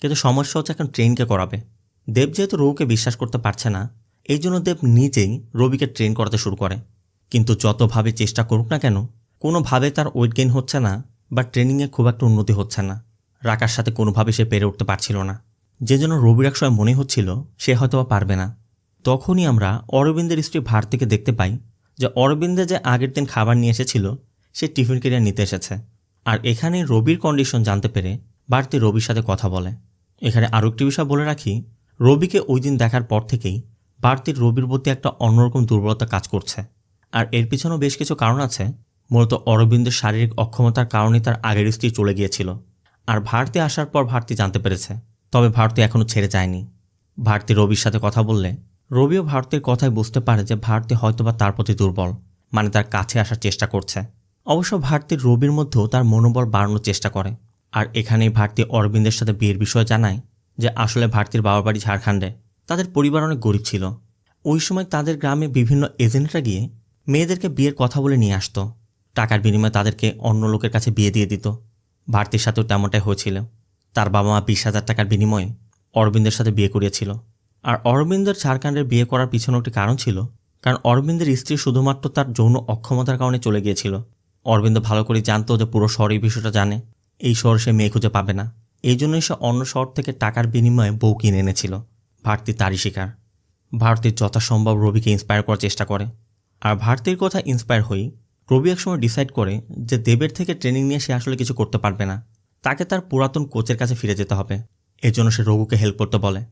কিন্তু সমস্যা হচ্ছে এখন ট্রেনকে করাবে। দেব যেহেতু রঘুকে বিশ্বাস করতে পারছে না, এই জন্য দেব নিজেই রবিকে ট্রেন করাতে শুরু করে। কিন্তু যতভাবে চেষ্টা করুক না কেন, কোনোভাবে তার ওয়েট গেইন হচ্ছে না বা ট্রেনিংয়ে খুব একটা উন্নতি হচ্ছে না। রাকার সাথে কোনোভাবে সে পেরে উঠতে পারছিল না, যে জন্য রবির এক সময় মনে হচ্ছিল সে হয়তোবা পারবে না। তখনই আমরা অরবিন্দের স্ত্রী ভারতীকে দেখতে পাই যে অরবিন্দে যে আগের দিন খাবার নিয়ে এসেছিল সে টিফিন ক্যারিয়ার নিতে এসেছে। আর এখানে রবির কন্ডিশন জানতে পেরে ভারতী রবির সাথে কথা বলে। এখানে আরও একটি বিষয় বলে রাখি, রবিকে ওই দিন দেখার পর থেকেই ভারতীর রবির প্রতি একটা অন্যরকম দুর্বলতা কাজ করছে। আর এর পিছনেও বেশ কিছু কারণ আছে। মূলত অরবিন্দের শারীরিক অক্ষমতার কারণে তার আগের স্ত্রী চলে গিয়েছিল, আর ভারতী আসার পর ভারতী জানতে পেরেছে। তবে ভারতী এখনও ছেড়ে যায়নি। ভারতী রবির সাথে কথা বললে রবিও ভারতীর কথায় বুঝতে পারে যে ভারতী হয়তোবা তার প্রতি দুর্বল, মানে তার কাছে আসার চেষ্টা করছে। অবশ্য ভারতীর রবির মধ্যেও তার মনোবল বাড়ানোর চেষ্টা করে। আর এখানেই ভারতী অরবিন্দের সাথে বিয়ের বিষয়ে জানায় যে আসলে ভারতীর বাবার বাড়ি ঝাড়খণ্ডে, তাদের পরিবার অনেক গরিব ছিল। ওই সময় তাদের গ্রামে বিভিন্ন এজেন্টরা গিয়ে মেয়েদেরকে বিয়ের কথা বলে নিয়ে আসতো, টাকার বিনিময়ে তাদেরকে অন্য লোকের কাছে বিয়ে দিয়ে দিত। ভারতীর সাথেও তেমনটাই হয়েছিল। তার বাবা মা 20,000 টাকার বিনিময়ে অরবিন্দের সাথে বিয়ে করিয়েছিল। আর অরবিন্দের ঝাড়খণ্ডের বিয়ে করার পিছনে একটি কারণ ছিল, কারণ অরবিন্দের স্ত্রী শুধুমাত্র তার যৌন অক্ষমতার কারণে চলে গিয়েছিল। অরবিন্দ ভালো করে জানতো যে পুরো শহর এই বিষয়টা জানে, এই শহরে সে মেয়ে খুঁজে পাবে না। এই জন্যই সে অন্য শহর থেকে টাকার বিনিময়ে বউ কিনে এনেছিল। ভারতী তারই শিকার। ভারতীর যথাসম্ভব রবিকে ইন্সপায়ার করার চেষ্টা করে। আর ভারতীর কথা ইন্সপায়ার হই রবি একসময় ডিসাইড করে যে দেবের থেকে ট্রেনিং নিয়ে সে আসলে কিছু করতে পারবে না, তাকে তার পুরাতন কোচের কাছে ফিরে যেতে হবে। এজন্য সে রঘুকে হেল্প করতে বলে।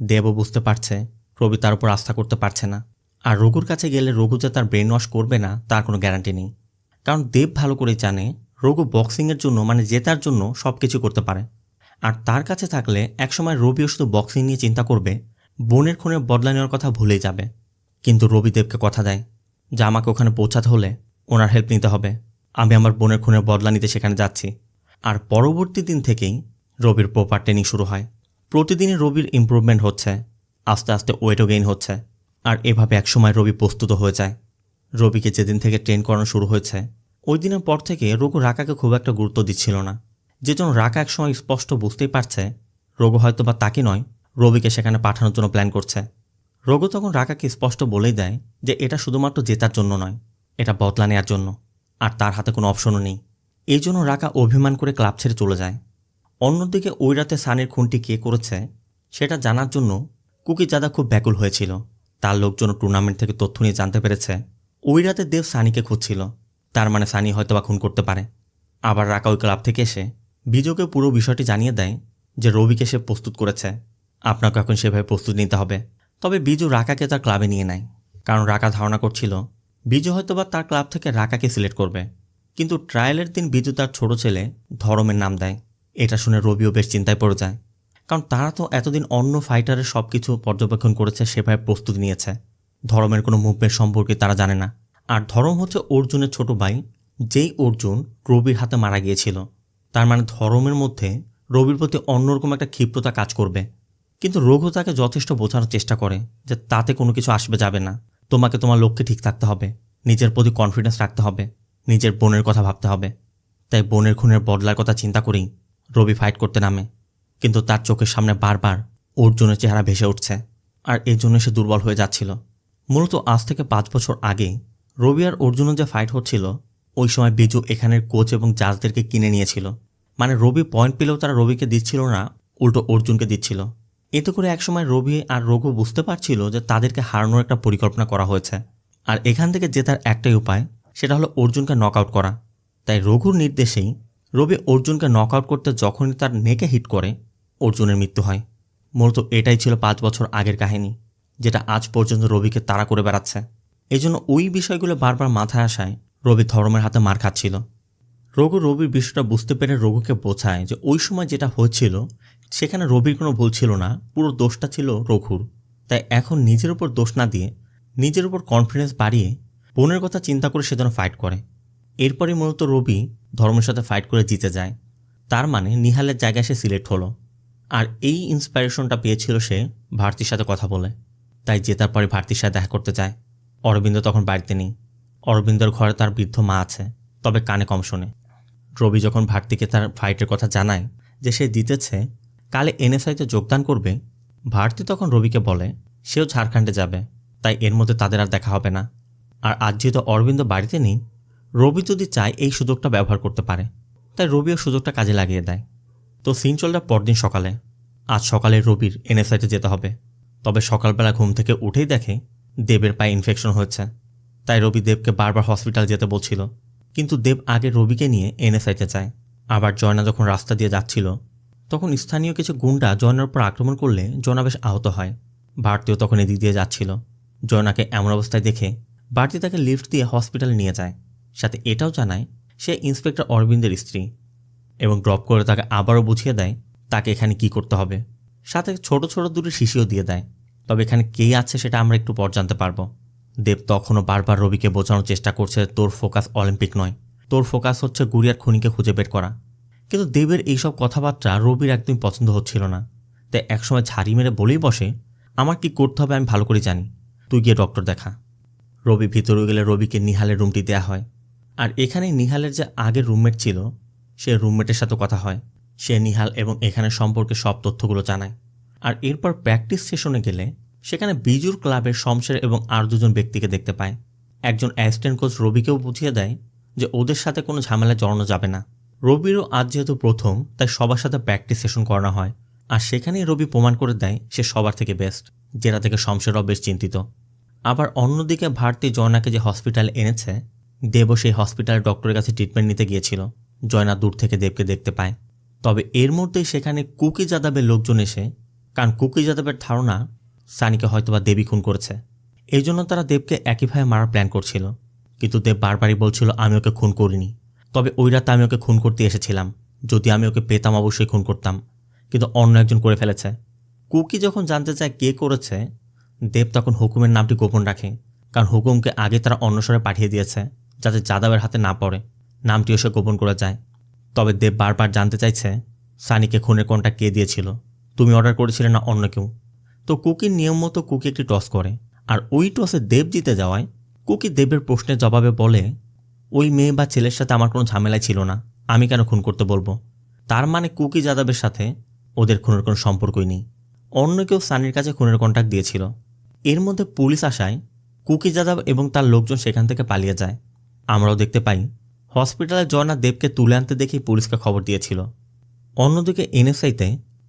দেবও বুঝতে পারছে রবি তার উপর আস্থা করতে পারছে না, আর রঘুর কাছে গেলে রঘু যে তার ব্রেন ওয়াশ করবে না তার কোনো গ্যারান্টি নেই। কারণ দেব ভালো করে জানে রঘু বক্সিংয়ের জন্য, মানে জেতার জন্য সব কিছু করতে পারে। আর তার কাছে থাকলে একসময় রবিও শুধু বক্সিং নিয়ে চিন্তা করবে, বোনের খুনের বদলা নেওয়ার কথা ভুলেই যাবে। কিন্তু রবি দেবকে কথা দেয় যে আমাকে ওখানে পৌঁছাতে হলে ওনার হেল্প নিতে হবে। আমি আমার বোনের খুনের বদলা নিতে সেখানে যাচ্ছি। আর পরবর্তী দিন থেকেই রবির প্রপার ট্রেনিং শুরু হয়। প্রতিদিনই রবির ইমপ্রুভমেন্ট হচ্ছে, আস্তে আস্তে ওয়েটও গেইন হচ্ছে। আর এভাবে একসময় রবি প্রস্তুত হয়ে যায়। রবিকে যেদিন থেকে ট্রেন করানো শুরু হয়েছে ওই দিনের পর থেকে রঘু রাকাকে খুব একটা গুরুত্ব দিচ্ছিল না, যে জন্য রাকা একসময় স্পষ্ট বুঝতেই পারছে রঘু হয়তো বা তাকে নয় রবিকে সেখানে পাঠানোর জন্য প্ল্যান করছে। রঘু তখন রাকাকে স্পষ্ট বলেই দেয় যে এটা শুধুমাত্র জেতার জন্য নয়, এটা বদলা নেওয়ার জন্য, আর তার হাতে কোনো অপশনও নেই। এই জন্য রাকা অভিমান করে ক্লাব ছেড়ে চলে যায়। অন্যদিকে ওই রাতে সানির খুনটি কে করেছে সেটা জানার জন্য কুকি দাদা খুব ব্যাকুল হয়েছিল। তার লোকজন টুর্নামেন্ট থেকে তথ্য নিয়ে জানতে পেরেছে ওই রাতে দেব সানিকে খুঁজছিল, তার মানে সানি হয়তোবা খুন করতে পারে। আবার রাকা ওই ক্লাব থেকে এসে বিজুকে পুরো বিষয়টি জানিয়ে দেয় যে রবিকে সে প্রস্তুত করেছে, আপনাকে এখন সেভাবে প্রস্তুত নিতে হবে। তবে বিজু রাকাকে তার ক্লাবে নিয়ে নেয়, কারণ রাকা ধারণা করছিল বিজু হয়তোবা তার ক্লাব থেকে রাকাকে সিলেক্ট করবে। কিন্তু ট্রায়ালের দিন বিজু তার ছোট ছেলে ধরমের নাম দেয়। এটা শুনে রবিও বেশ চিন্তায় পড়ে যায়, কারণ তারা তো এতদিন অন্য ফাইটারের সব কিছু পর্যবেক্ষণ করেছে, সেভাবে প্রস্তুতি নিয়েছে। ধরমের কোনো মুভমেন্ট সম্পর্কে তারা জানে না। আর ধরম হচ্ছে অর্জুনের ছোট ভাই, যেই অর্জুন রবির হাতে মারা গিয়েছিল। তার মানে ধরমের মধ্যে রবির প্রতি অন্যরকম একটা ক্ষিপ্রতা কাজ করবে। কিন্তু রঘু তাকে যথেষ্ট বোঝানোর চেষ্টা করে যে তাতে কোনো কিছু আসবে যাবে না, তোমাকে তোমার লক্ষ্যে ঠিক থাকতে হবে, নিজের প্রতি কনফিডেন্স রাখতে হবে, নিজের বোনের কথা ভাবতে হবে। তাই বোনের খুনের বদলার কথা চিন্তা করেই রবি ফাইট করতে নামে। কিন্তু তার চোখের সামনে বারবার অর্জুনের চেহারা ভেসে উঠছে, আর এর জন্য সে দুর্বল হয়ে যাচ্ছিল। মূলত আজ থেকে 5 বছর আগে রবি আর অর্জুনের যে ফাইট হচ্ছিল, ওই সময় বিজু এখানের কোচ এবং জাজদেরকে কিনে নিয়েছিল। মানে রবি পয়েন্ট পেলেও তারা রবিকে দিচ্ছিল না, উল্টো অর্জুনকে দিচ্ছিল। এতে করে একসময় রবি আর রঘু বুঝতে পারছিল যে তাদেরকে হারানোর একটা পরিকল্পনা করা হয়েছে, আর এখান থেকে জেতার একটাই উপায়, সেটা হলো অর্জুনকে নক আউট করা। তাই রঘুর নির্দেশেই রবি অর্জুনকে নক আউট করতে যখনই তার নেকে হিট করে, অর্জুনের মৃত্যু হয়। মূলত এটাই ছিল 5 বছর আগের কাহিনী, যেটা আজ পর্যন্ত রবিকে তাড়া করে বেড়াচ্ছে। এই জন্য ওই বিষয়গুলো বারবার মাথায় আসায় রবি ধর্মের হাতে মার খাচ্ছিল। রঘু রবির বিষয়টা বুঝতে পেরে রঘুকে বোঝায় যে ওই সময় যেটা হচ্ছিল সেখানে রবির কোনো ভুল ছিল না, পুরো দোষটা ছিল রঘুর। তাই এখন নিজের উপর দোষ না দিয়ে নিজের উপর কনফিডেন্স বাড়িয়ে বোনের কথা চিন্তা করে সে যেন ফাইট করে। এরপরই মূলত রবি ধর্মের সাথে ফাইট করে জিতে যায়। তার মানে নিহালের জায়গায় সে সিলেক্ট হলো। আর এই ইন্সপাইরেশনটা পেয়েছিল সে ভারতীর সাথে কথা বলে। তাই জেতার পরে ভারতীর সাথে দেখা করতে যায়। অরবিন্দ তখন বাড়িতে নেই। অরবিন্দর ঘরে তার বৃদ্ধ মা আছে, তবে কানে কম শোনে। রবি যখন ভারতীকে তার ফাইটের কথা জানায় যে সে জিতেছে, কালে এনএসআইতে যোগদান করবে, ভারতী তখন রবিকে বলে সেও ঝাড়খণ্ডে যাবে, তাই এর মধ্যে তাদের আর দেখা হবে না। আর আজ যেহেতু অরবিন্দ বাড়িতে নেই, রবি যদি চায় এই সুযোগটা ব্যবহার করতে পারে, তাই রবিও সুযোগটা কাজে লাগিয়ে দেয়। তো সিন চলটা পরদিন সকালে। আজ সকালে রবির এনএসআইতে যেতে হবে, তবে সকালবেলা ঘুম থেকে উঠেই দেখে দেবের পায়ে ইনফেকশন হয়েছে। তাই রবি দেবকে বারবার হসপিটাল যেতে বলছিল, কিন্তু দেব আগে রবিকে নিয়ে এনএসআইতে যায়। আবার জয়না যখন রাস্তা দিয়ে যাচ্ছিল, তখন স্থানীয় কিছু গুন্ডা জয়নার উপর আক্রমণ করলে জয়না বেশ আহত হয়। ভারতীয় তখন এদিক দিয়ে যাচ্ছিল। জয়নাকে এমন অবস্থায় দেখে ভারতী তাকে লিফট দিয়ে হসপিটালে নিয়ে যায়, সাথে এটাও জানায় সে ইন্সপেক্টর অরবিন্দের স্ত্রী, এবং ড্রপ করে তাকে আবারও বুঝিয়ে দেয় তাকে এখানে কি করতে হবে। সাথে ছোট ছোট দুটো শিশিও দিয়ে দেয়, তবে এখানে কে আছে সেটা আমরা একটু পর জানতে পারবো। দেব তখনও বারবার রবিকে বোঝানোর চেষ্টা করছে তোর ফোকাস অলিম্পিক নয়, তোর ফোকাস হচ্ছে গুড়িয়ার খুনিকে খুঁজে বের করা। কিন্তু দেবের এইসব কথাবার্তা রবির একদমই পছন্দ হচ্ছিল না। তাই একসময় ঝাড়ি মেরে বলেই বসে, আমার কি করতে হবে আমি ভালো করে জানি, তুই গিয়ে ডক্টর দেখা। রবি ভিতরে গেলে রবিকে নিহালের রুমটি দেয়া হয়। আর এখানে নিহালের যে আগের রুমমেট ছিল, সে রুমমেটের সাথে কথা হয়। সে নিহাল এবং এখানের সম্পর্কে সব তথ্যগুলো জানায়। আর এরপর প্র্যাকটিস সেশনে গেলে সেখানে বিজুর ক্লাবের শমশের এবং আর দুজন ব্যক্তিকে দেখতে পায়। একজন অ্যাসিস্ট্যান্ট কোচ রবিকেও বুঝিয়ে দেয় যে ওদের সাথে কোনো ঝামেলায় জড়ানো যাবে না। রবিরও আজ যেহেতু প্রথম, তাই সবার সাথে প্র্যাকটিস সেশন করানো হয়। আর সেখানেই রবি প্রমাণ করে দেয় সে সবার থেকে বেস্ট, যেটা থেকে শমশেরও বেশ চিন্তিত। আবার অন্যদিকে ভারতী জয়নাকে যে হসপিটালে এনেছে, দেবও সেই হসপিটালে ডক্টরের কাছে ট্রিটমেন্ট নিতে গিয়েছিল। জয়না দূর থেকে দেবকে দেখতে পায়। তবে এর মধ্যেই সেখানে কুকি যাদবের লোকজন এসে, কারণ কুকি যাদবের ধারণা সানিকে হয়তোবা দেবী খুন করেছে, এই জন্য তারা দেবকে একইভাবে মারার প্ল্যান করছিল। কিন্তু দেব বারবারই বলছিল আমি ওকে খুন করিনি, তবে ওই রাতে আমি ওকে খুন করতে এসেছিলাম, যদি আমি ওকে পেতাম অবশ্যই খুন করতাম, কিন্তু অন্য একজন করে ফেলেছে। কুকি যখন জানতে চায় কে করেছে, দেব তখন হুকুমের নামটি গোপন রাখে, কারণ হুকুমকে আগে তারা অন্য স্বরে পাঠিয়ে দিয়েছে যাতে যাদবের হাতে না পড়ে, নামটিও সে গোপন করে যায়। তবে দেব বারবার জানতে চাইছে সানিকে খুনের কোনটা কে দিয়েছিল, তুমি অর্ডার করেছিলে না অন্য কেউ। তো কুকির নিয়ম মতো কুকি একটি টস করে, আর ওই টসে দেব জিতে যাওয়ায় কুকি দেবের প্রশ্নের জবাবে বলে ওই মেয়ে বা ছেলের সাথে আমার কোনো ঝামেলাই ছিল না, আমি কেন খুন করতে বলবো। তার মানে কুকি যাদবের সাথে ওদের খুনের কোনো সম্পর্কই নেই, অন্য কেউ সানির কাছে খুনের কন্ট্যাক্ট দিয়েছিল। এর মধ্যে পুলিশ আসায় কুকি যাদব এবং তার লোকজন সেখান থেকে পালিয়ে যায়। আমরাও দেখতে পাই হসপিটালে জয়না দেবকে তুলে আনতে দেখেই পুলিশকে খবর দিয়েছিল। অন্যদিকে এনএসআইতে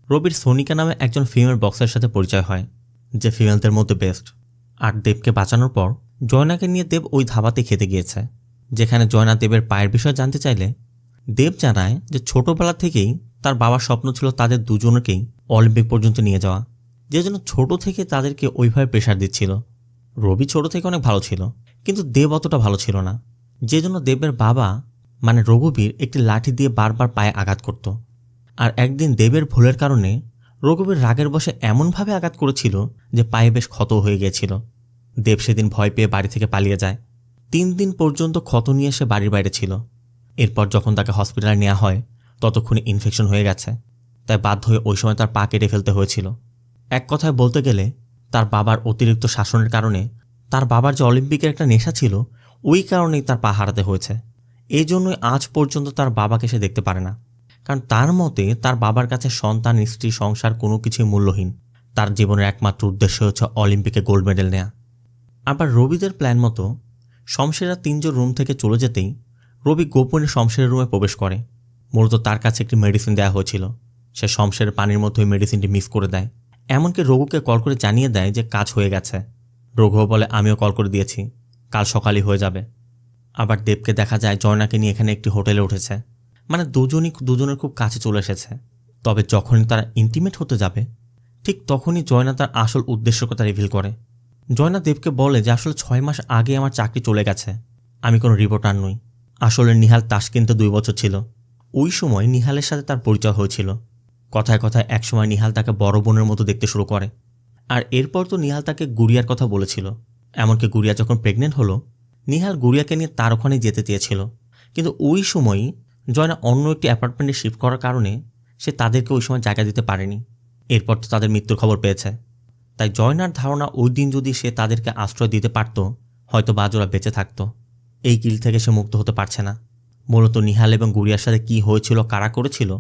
রবির সোনিকা নামে একজন ফিমেল বক্সারের সাথে পরিচয় হয়, যে ফিমেলদের মধ্যে বেস্ট। আর দেবকে বাঁচানোর পর জয়নাকে নিয়ে দেব ওই ধাবাতে খেতে গিয়েছে, যেখানে জয়না দেবের পায়ের বিষয়ে জানতে চাইলে দেব জানায় যে ছোটবেলা থেকেই তার বাবার স্বপ্ন ছিল তাদের দুজনকেই অলিম্পিক পর্যন্ত নিয়ে যাওয়া, যে জন্য ছোট থেকে তাদেরকে ওইভাবে প্রেশার দিচ্ছিল। রবি ছোট থেকে অনেক ভালো ছিল, কিন্তু দেব অতটা ভালো ছিল না, যে জন্য দেবের বাবা মানে রঘুবীর একটি লাঠি দিয়ে বারবার পায়ে আঘাত করত। আর একদিন দেবের ভুলের কারণে রঘুবীর রাগের বশে এমনভাবে আঘাত করেছিল যে পায়ে বেশ ক্ষত হয়ে গিয়েছিল। দেব সেদিন ভয় পেয়ে বাড়ি থেকে পালিয়ে যায়। 3 দিন পর্যন্ত ক্ষত নিয়ে সে বাড়ির বাইরে ছিল। এরপর যখন তাকে হসপিটালে নেওয়া হয় ততক্ষণে ইনফেকশন হয়ে গেছে, তাই বাধ্য হয়ে ওই সময় তার পা কেটে ফেলতে হয়েছিল। এক কথায় বলতে গেলে তার বাবার অতিরিক্ত শাসনের কারণে, তার বাবার যে অলিম্পিকের একটা নেশা ছিল ওই কারণেই তার পা হারাতে হয়েছে। এই জন্যই আজ পর্যন্ত তার বাবাকে সে দেখতে পারে না, কারণ তার মতে তার বাবার কাছে সন্তান, স্ত্রী, সংসার কোনো কিছুই মূল্যহীন। তার জীবনের একমাত্র উদ্দেশ্য হচ্ছে অলিম্পিকে গোল্ড মেডেল নেয়া। আবার রবিদের প্ল্যান মতো শমশেররা 3 জন রুম থেকে চলে যেতেই রবি গোপনে শমশেরের রুমে প্রবেশ করে। মূলত তার কাছে একটি মেডিসিন দেওয়া হয়েছিল। সে শমশেরের পানির মধ্যে ওই মেডিসিনটি মিক্স করে দেয়, এমনকি রঘুকে কল করে জানিয়ে দেয় যে কাজ হয়ে গেছে। রঘুও বলে আমিও কল করে দিয়েছি, কাল সকালই হয়ে যাবে। আবার দেবকে দেখা যায় জয়নাকে নিয়ে এখানে একটি হোটেলে উঠেছে, মানে দুজনের খুব কাছে চলে এসেছে। তবে যখনই তারা ইন্টিমেট হতে যাবে ঠিক তখনই জয়না তার আসল উদ্দেশ্যের কথা রিভিল করে। জয়না দেবকে বলে যে আসলে 6 মাস আগে আমার চাকরি চলে গেছে, আমি কোনো রিপোর্টার নই। আসলে নিহাল তাস কিনতে 2 বছর ছিল, ওই সময় নিহালের সাথে তার পরিচয় হয়েছিল। কথায় কথায় একসময় নিহাল তাকে বড় বোনের মতো দেখতে শুরু করে। আর এরপর তো নিহাল তাকে গুড়িয়ার কথা বলেছিল, এমনকি গুড়িয়া যখন প্রেগনেন্ট হলো নিহাল গুড়িয়াকে নিয়ে তার ওখানে যেতে চেয়েছিল। কিন্তু ওই সময়ই জয়না অন্য একটি অ্যাপার্টমেন্টে শিফট করার কারণে সে তাদেরকে ওই সময় জায়গা দিতে পারেনি। এরপর তো তাদের মৃত্যুর খবর পেয়েছে। তাই জয়নার ধারণা ওই দিন যদি সে তাদেরকে আশ্রয় দিতে পারত হয়তো বা ওরা বেঁচে থাকত। এই গিল থেকে সে মুক্ত হতে পারছে না। মূলত নিহাল এবং গুড়িয়ার সাথে কী হয়েছিল, কারা করেছিল,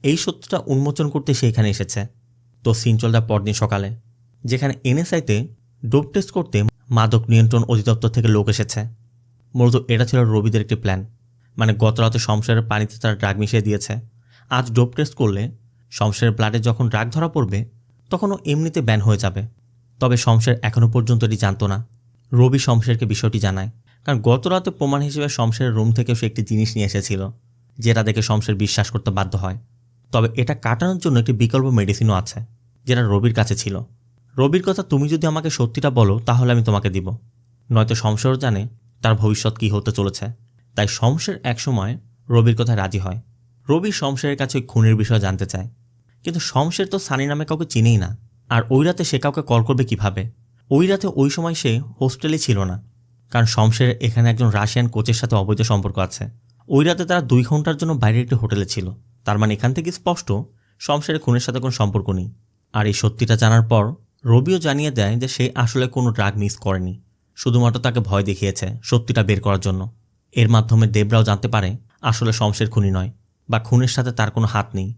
এই সত্যটা উন্মোচন করতে সে এখানে এসেছে। তো সিন চলতে পরদিন সকালে, যেখানে এনএসআইতে ডোপ টেস্ট করতে মাদক নিয়ন্ত্রণ অধিদপ্তর থেকে লোক এসেছে। মূলত এটা ছিল রবিদের একটি প্ল্যান, মানে গত রাতে শমশেরের পানিতে তারা ড্রাগ মিশিয়ে দিয়েছে। আজ ডোপ টেস্ট করলে শমশেরের ব্লাডে যখন ড্রাগ ধরা পড়বে তখনও এমনিতে ব্যান হয়ে যাবে। তবে শমশের এখনও পর্যন্ত এটি জানত না। রবি শমশেরকে বিষয়টি জানায়, কারণ গত রাতে প্রমাণ হিসেবে শমশেরের রুম থেকেও সে একটি জিনিস নিয়ে এসেছিল, যেটা দেখে শমশের বিশ্বাস করতে বাধ্য হয়। তবে এটা কাটানোর জন্য একটি বিকল্প মেডিসিনও আছে, যেটা রবির কাছে ছিল। রবির কথা তুমি যদি আমাকে সত্যিটা বলো তাহলে আমি তোমাকে দিব, নয়তো শমশেরও জানে তার ভবিষ্যৎ কী হতে চলেছে। তাই শমশের একসময় রবির কথা রাজি হয়। রবি শমশেরের কাছে ওই খুনের বিষয়ে জানতে চায়, কিন্তু শমশের তো সানি নামে কাউকে চিনেই না। আর ওই রাতে সে কাউকে কল করবে কিভাবে? ওই রাতে ওই সময় সে হোস্টেলে ছিল না, কারণ শমশেরের এখানে একজন রাশিয়ান কোচের সাথে অবৈধ সম্পর্ক আছে। ওই রাতে তারা 2 ঘন্টার জন্য বাইরের একটি হোটেলে ছিল। তার মানে এখান থেকে স্পষ্ট শমশেরের খুনের সাথে কোনো সম্পর্ক নেই। আর এই সত্যিটা জানার পর রবিও জানিয়ে দেয় যে সে আসলে কোনো ড্রাগ মিস করেনি, শুধুমাত্র তাকে ভয় দেখিয়েছে সত্যিটা বের করার জন্য। এর মাধ্যমে দেবরাও জানতে পারে আসলে শমশের খুনি নয়, বা খুনের সাথে তার কোনো হাত নেই।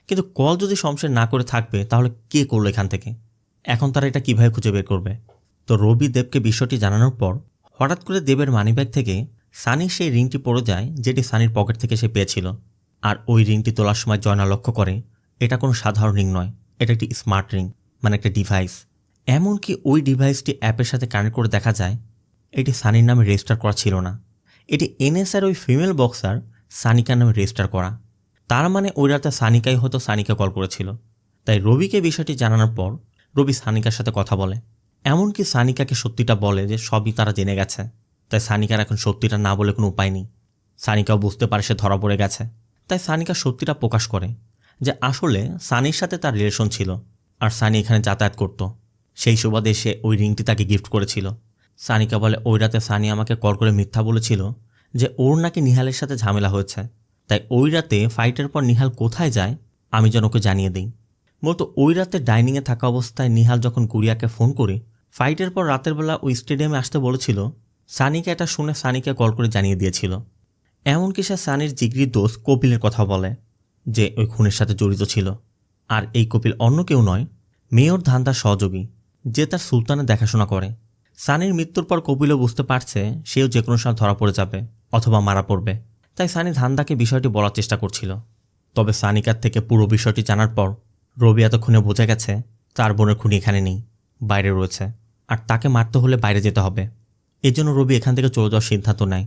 কিন্তু কল যদি শমশের না করে থাকবে তাহলে কে করলো এখান থেকে? এখন তারা এটা কিভাবে খুঁজে বের করবে? তো রবি দেবকে বিষয়টি জানানোর পর হঠাৎ করে দেবের মানিব্যাগ থেকে সানির সেই রিংটি পড়ে যায়, যেটি সানির পকেট থেকে সে পেয়েছিল। আর ওই রিংটি তোলার সময় জয়না লক্ষ্য করে এটা কোনো সাধারণ রিং নয়, এটা একটি স্মার্ট রিং, মানে একটা ডিভাইস। এমনকি ওই ডিভাইসটি অ্যাপের সাথে কানেক্ট করে দেখা যায় এটি সানির নামে রেজিস্টার করা ছিল না, এটি এনএসআর ওই ফিমেল বক্সার সানিকার নামে রেজিস্টার করা। তার মানে ওই রাতে সানিকাই হয়তো সানিকে কল করেছিল। তাই রবিকে বিষয়টি জানানোর পর রবি সানিকার সাথে কথা বলে, এমনকি সানিকাকে সত্যিটা বলে যে সবই তারা জেনে গেছে। তাই সানিকার এখন সত্যিটা না বলে কোনো উপায় নেই। সানিকাও বুঝতে পারে সে ধরা পড়ে গেছে। তাই সানিকা সত্যিটা প্রকাশ করে যে আসলে সানির সাথে তার রিলেশন ছিল, আর সানি এখানে যাতায়াত করত। সেই সুবাদে সে ওই রিংটি তাকে গিফট করেছিল। সানিকা বলে ওই রাতে সানি আমাকে কল করে মিথ্যা বলেছিল যে ওর নাকি নিহালের সাথে ঝামেলা হয়েছে। তাই ওই রাতে ফাইটের পর নিহাল কোথায় যায় আমি যেন ওকে জানিয়ে দিই। মূলত ওই রাতে ডাইনিংয়ে থাকা অবস্থায় নিহাল যখন গুড়িয়াকে ফোন করে ফাইটের পর রাতের বেলা ওই স্টেডিয়ামে আসতে বলেছিল, সানিকে এটা শুনে সানিকে কল করে জানিয়ে দিয়েছিল। এমনকি সে সানির জিগরির দোস্ত কপিলের কথা বলে যে ওই খুনের সাথে জড়িত ছিল। আর এই কপিল অন্য কেউ নয়, মেয়র ধান্দার সহযোগী, যে তার সুলতানের দেখাশোনা করে। সানির মৃত্যুর পর কপিলও বুঝতে পারছে সেও যে কোনো সময় ধরা পড়ে যাবে অথবা মারা পড়বে। তাই সানি ধান্দাকে বিষয়টি বলার চেষ্টা করছিল। তবে সানিকার থেকে পুরো বিষয়টি জানার পর রবি এতক্ষণে বুঝে গেছে তার বোনের খুনি এখানে নেই, বাইরে রয়েছে, আর তাকে মারতে হলে বাইরে যেতে হবে। এর জন্য রবি এখান থেকে চলে যাওয়ার সিদ্ধান্ত নেয়,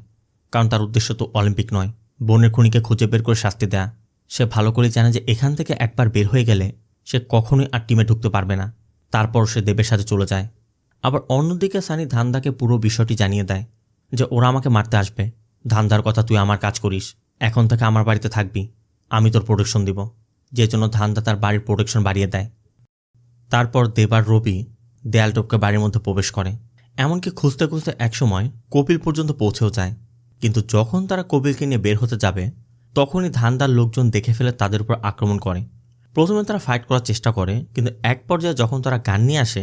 কারণ তার উদ্দেশ্য তো অলিম্পিক নয়, বোনের খুনিকে খুঁজে বের করে শাস্তি দেয়া। সে ভালো করে জানে যে এখান থেকে একবার বের হয়ে গেলে সে কখনোই আর টিমে ঢুকতে পারবে না। তারপর সে দেবের সাথে চলে যায়। আবার অন্যদিকে সানি ধান্দাকে পুরো বিষয়টি জানিয়ে দেয় যে ওরা আমাকে মারতে আসবে, ধান্দার কথা তুই আমার কাজ করিস, এখন থেকে আমার বাড়িতে থাকবি, আমি তোর প্রোটেকশন দিব। যে জন্য ধান্দা তার বাড়ির প্রোটেকশন বাড়িয়ে দেয়। তারপর দেব আর রবি দেয়াল টপকে বাড়ির মধ্যে প্রবেশ করে। এমনকি খুঁজতে খুঁজতে একসময় কপিল পর্যন্ত পৌঁছেও যায়। কিন্তু যখন তারা কপিলকে নিয়ে বের হতে যাবে তখনই ধান্দার লোকজন দেখে ফেলে তাদের উপর আক্রমণ করে। প্রথমে তারা ফাইট করার চেষ্টা করে, কিন্তু এক পর্যায়ে যখন তারা গান নিয়ে আসে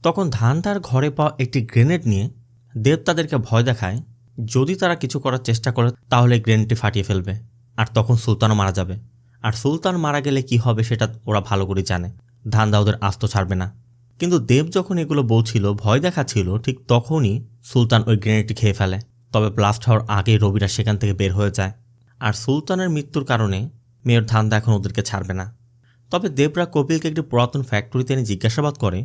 তখন ধান্দার ঘরে পাওয়া একটি গ্রেনেড নিয়ে দেব তাদেরকে ভয় দেখায় যদি তারা কিছু করার চেষ্টা করে তাহলে গ্রেনেডটি ফাটিয়ে ফেলবে, আর তখন সুলতানও মারা যাবে। আর সুলতান মারা গেলে কি হবে সেটা ওরা ভালো করে জানে, ধান্দা ওদের আস্ত ছাড়বে না। কিন্তু দেব যখন এগুলো বলছিল, ভয় দেখাচ্ছিল, ঠিক তখনই সুলতান ওই গ্রেনেডটি খেয়ে ফেলে। তবে ব্লাস্ট হওয়ার আগেই রবিরা সেখান থেকে বের হয়ে যায়। আর সুলতানের মৃত্যুর কারণে মেয়র ধান্দা এখন ওদেরকে ছাড়বে না। তবে দেবরা কপিলকে একটি পুরাতন ফ্যাক্টরিতে এনে জিজ্ঞাসাবাদ করে